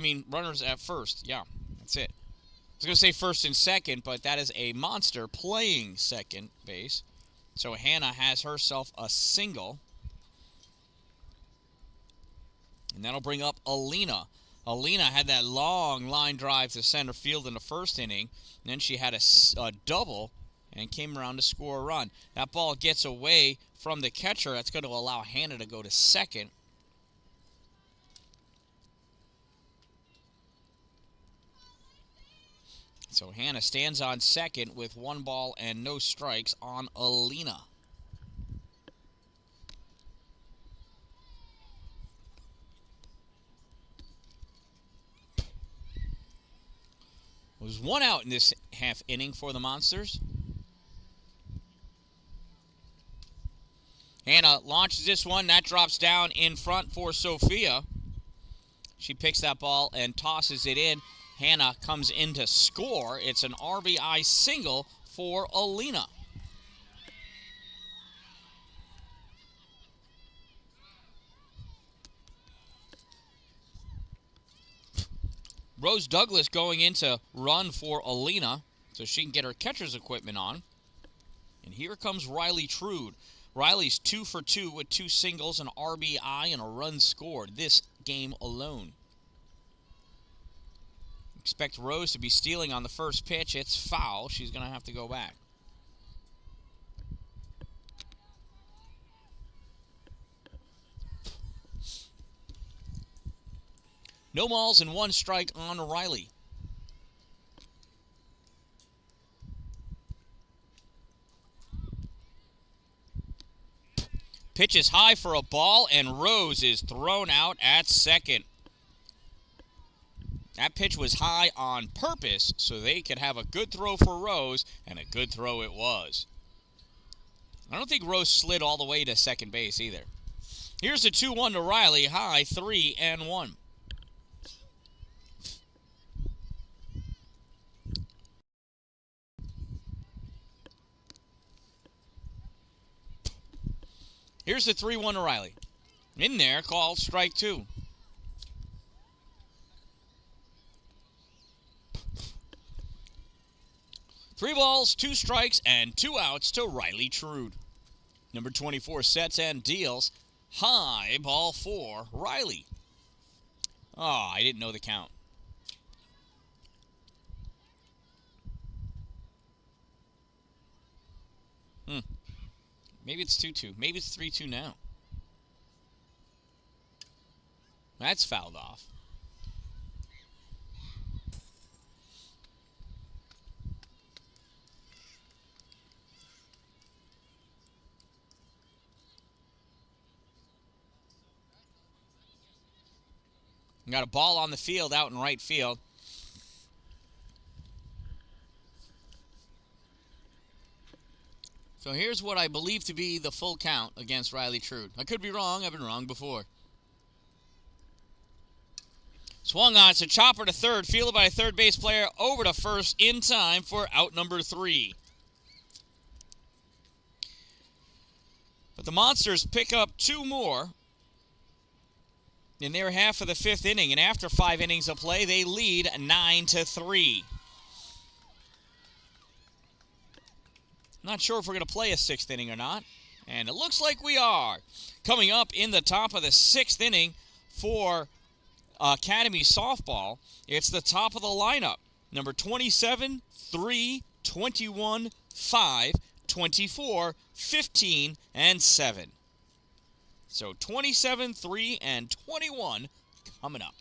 Yeah, that's it. I was going to say first and second, but that is a monster playing second base. So Hannah has herself a single. And that'll bring up Alina. Alina had that long line drive to center field in the first inning. And then she had a double and came around to score a run. That ball gets away from the catcher. That's going to allow Hannah to go to second. So Hannah stands on second with 1 ball and no strikes on Alina. There was 1 out in this half inning for the Monsters. Hannah launches this one. That drops down in front for Sophia. She picks that ball and tosses it in. Hannah comes in to score. It's an RBI single for Alina. Rose Douglas going in to run for Alina so she can get her catcher's equipment on. And here comes Riley Trude. Riley's 2 for 2 with 2 singles, an RBI, and a run scored this game alone. Expect Rose to be stealing on the first pitch. It's foul. She's going to have to go back. No balls and 1 strike on Riley. Pitch is high for a ball, and Rose is thrown out at second. That pitch was high on purpose so they could have a good throw for Rose, and a good throw it was. I don't think Rose slid all the way to second base either. Here's a 2-1 to Riley, high 3-1. Here's the 3-1 to Riley. In there, called strike 2. Three balls, 2 strikes, and 2 outs to Riley Trude. Number 24 sets and deals. High, ball 4, Riley. Oh, I didn't know the count. Maybe it's 2-2. Maybe it's 3-2 now. That's fouled off. Got a ball on the field out in right field. So here's what I believe to be the full count against Riley Trude. I could be wrong. I've been wrong before. Swung on. It's a chopper to third. Fielded by a third base player over to first in time for out number 3. But the Monsters pick up 2 more in their half of the 5th inning. And after 5 innings of play, they lead 9-3. Not sure if we're going to play a 6th inning or not. And it looks like we are. Coming up in the top of the 6th inning for Academy Softball, it's the top of the lineup. Number 27, 3, 21, 5, 24, 15, and 7. So 27, 3, and 21 coming up.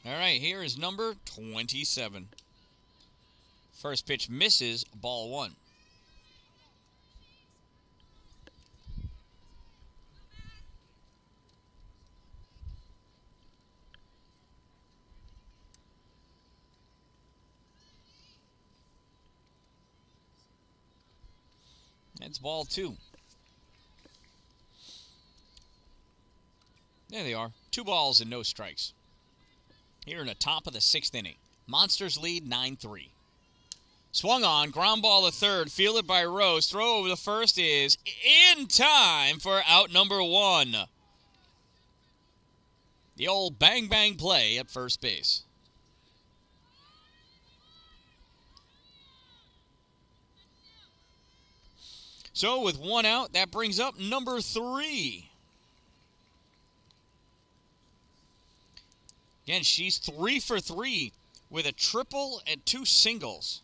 All right, here is number 27. First pitch misses, ball 1. That's ball 2. There they are. 2 balls and no strikes. Here in the top of the 6th inning. Monsters lead 9-3. Swung on, ground ball to third, fielded by Rose. Throw over the first is in time for out number 1. The old bang-bang play at first base. So with 1 out, that brings up number 3. Again, she's 3 for 3 with a triple and 2 singles.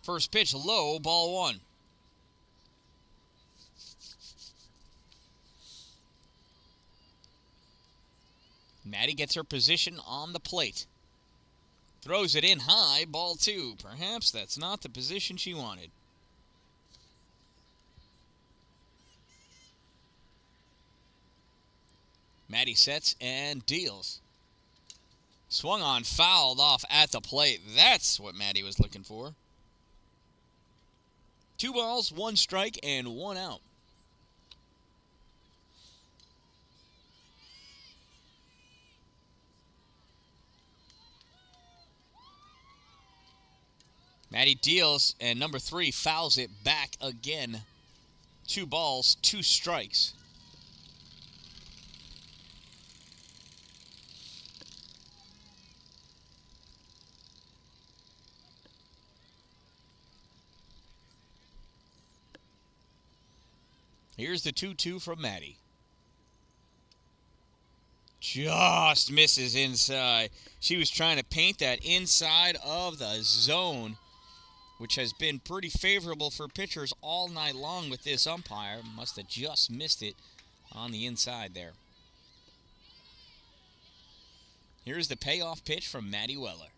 First pitch low, ball 1. Maddie gets her position on the plate. Throws it in high, ball 2. Perhaps that's not the position she wanted. Maddie sets and deals. Swung on, fouled off at the plate. That's what Maddie was looking for. 2 balls, 1 strike, and 1 out. Maddie deals, and number 3 fouls it back again. 2 balls, 2 strikes. Here's the 2-2 from Maddie. Just misses inside. She was trying to paint that inside of the zone, which has been pretty favorable for pitchers all night long with this umpire. Must have just missed it on the inside there. Here's the payoff pitch from Maddie Weller.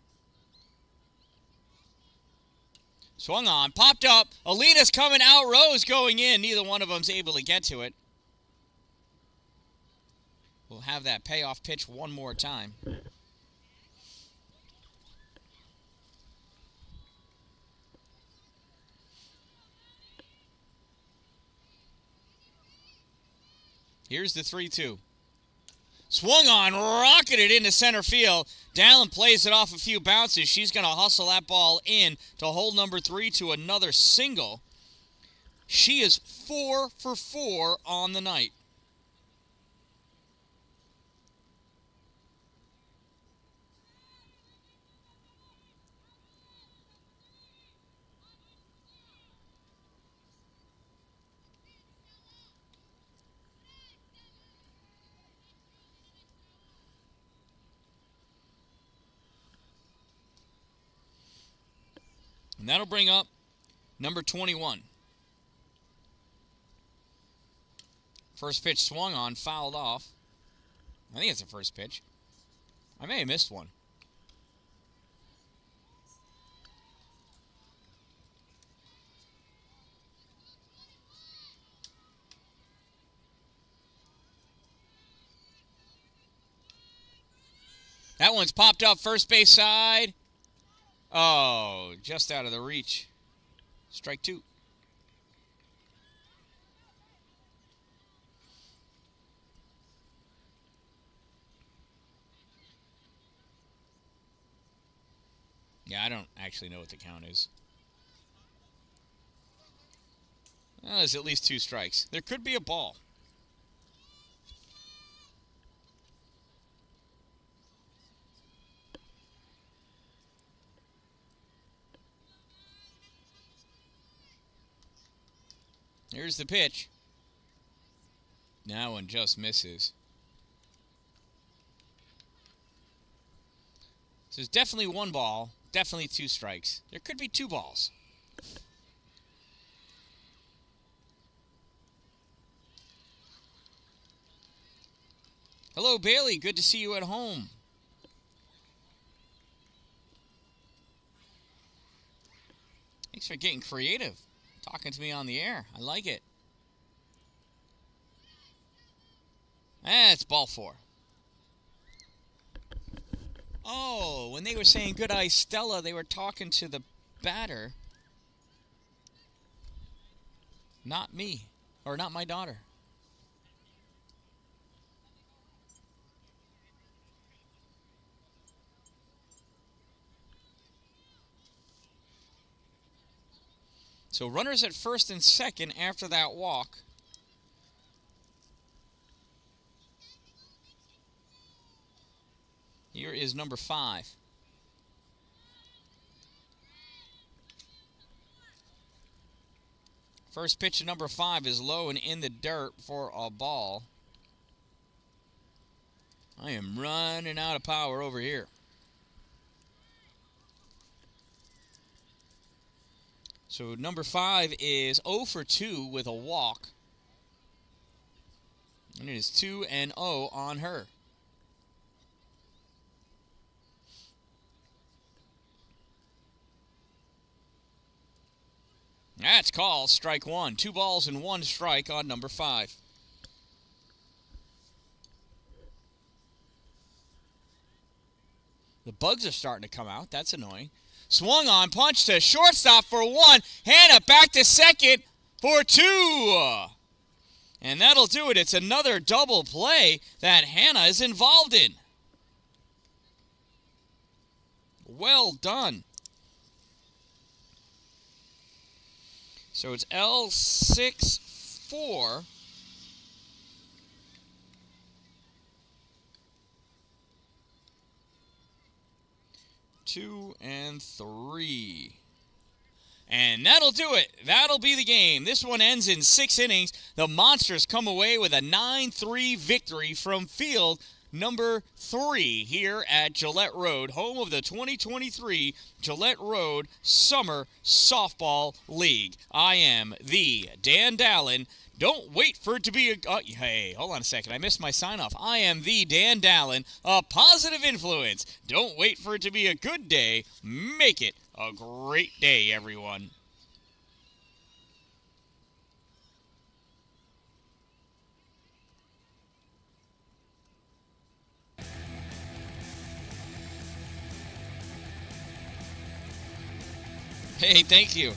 Swung on, popped up. Alina's coming out, Rose going in. Neither one of them's able to get to it. We'll have that payoff pitch one more time. Here's the 3-2. Swung on, rocketed into center field. Dan-Dalin plays it off a few bounces. She's going to hustle that ball in to hold number 3 to another single. She is 4 for 4 on the night. And that'll bring up number 21. First pitch swung on, fouled off. I think it's the first pitch. I may have missed one. That one's popped up first base side. Oh, just out of the reach. Strike 2. Yeah, I don't actually know what the count is. Well, there's at least 2 strikes. There could be a ball. Here's the pitch. That one just misses. So there's definitely 1 ball, definitely 2 strikes. There could be 2 balls. Hello, Bailey. Good to see you at home. Thanks for getting creative. Talking to me on the air. I like it. It's ball 4. Oh, when they were saying good eye Stella, they were talking to the batter. Not me. Or not my daughter. So runners at first and second after that walk. Here is number 5. First pitch of number 5 is low and in the dirt for a ball. I am running out of power over here. So number 5 is 0 for 2 with a walk. And it is 2-0 on her. That's called strike one. 2 balls and 1 strike on number 5. The bugs are starting to come out. That's annoying. Swung on, punch to shortstop for 1. Hannah back to second for 2. And that'll do it. It's another double play that Hannah is involved in. Well done. So it's L6-4. Two and 3. And that'll do it. That'll be the game. This one ends in 6 innings. The Monsters come away with a 9-3 victory from field number 3 here at Gillette Road, home of the 2023 Gillette Road Summer Softball League. I am the Dan-Dalin. Don't wait for it to be a... hey, hold on a second. I missed my sign-off. I am the Dan-Dalin, a positive influence. Don't wait for it to be a good day. Make it a great day, everyone. Hey, thank you.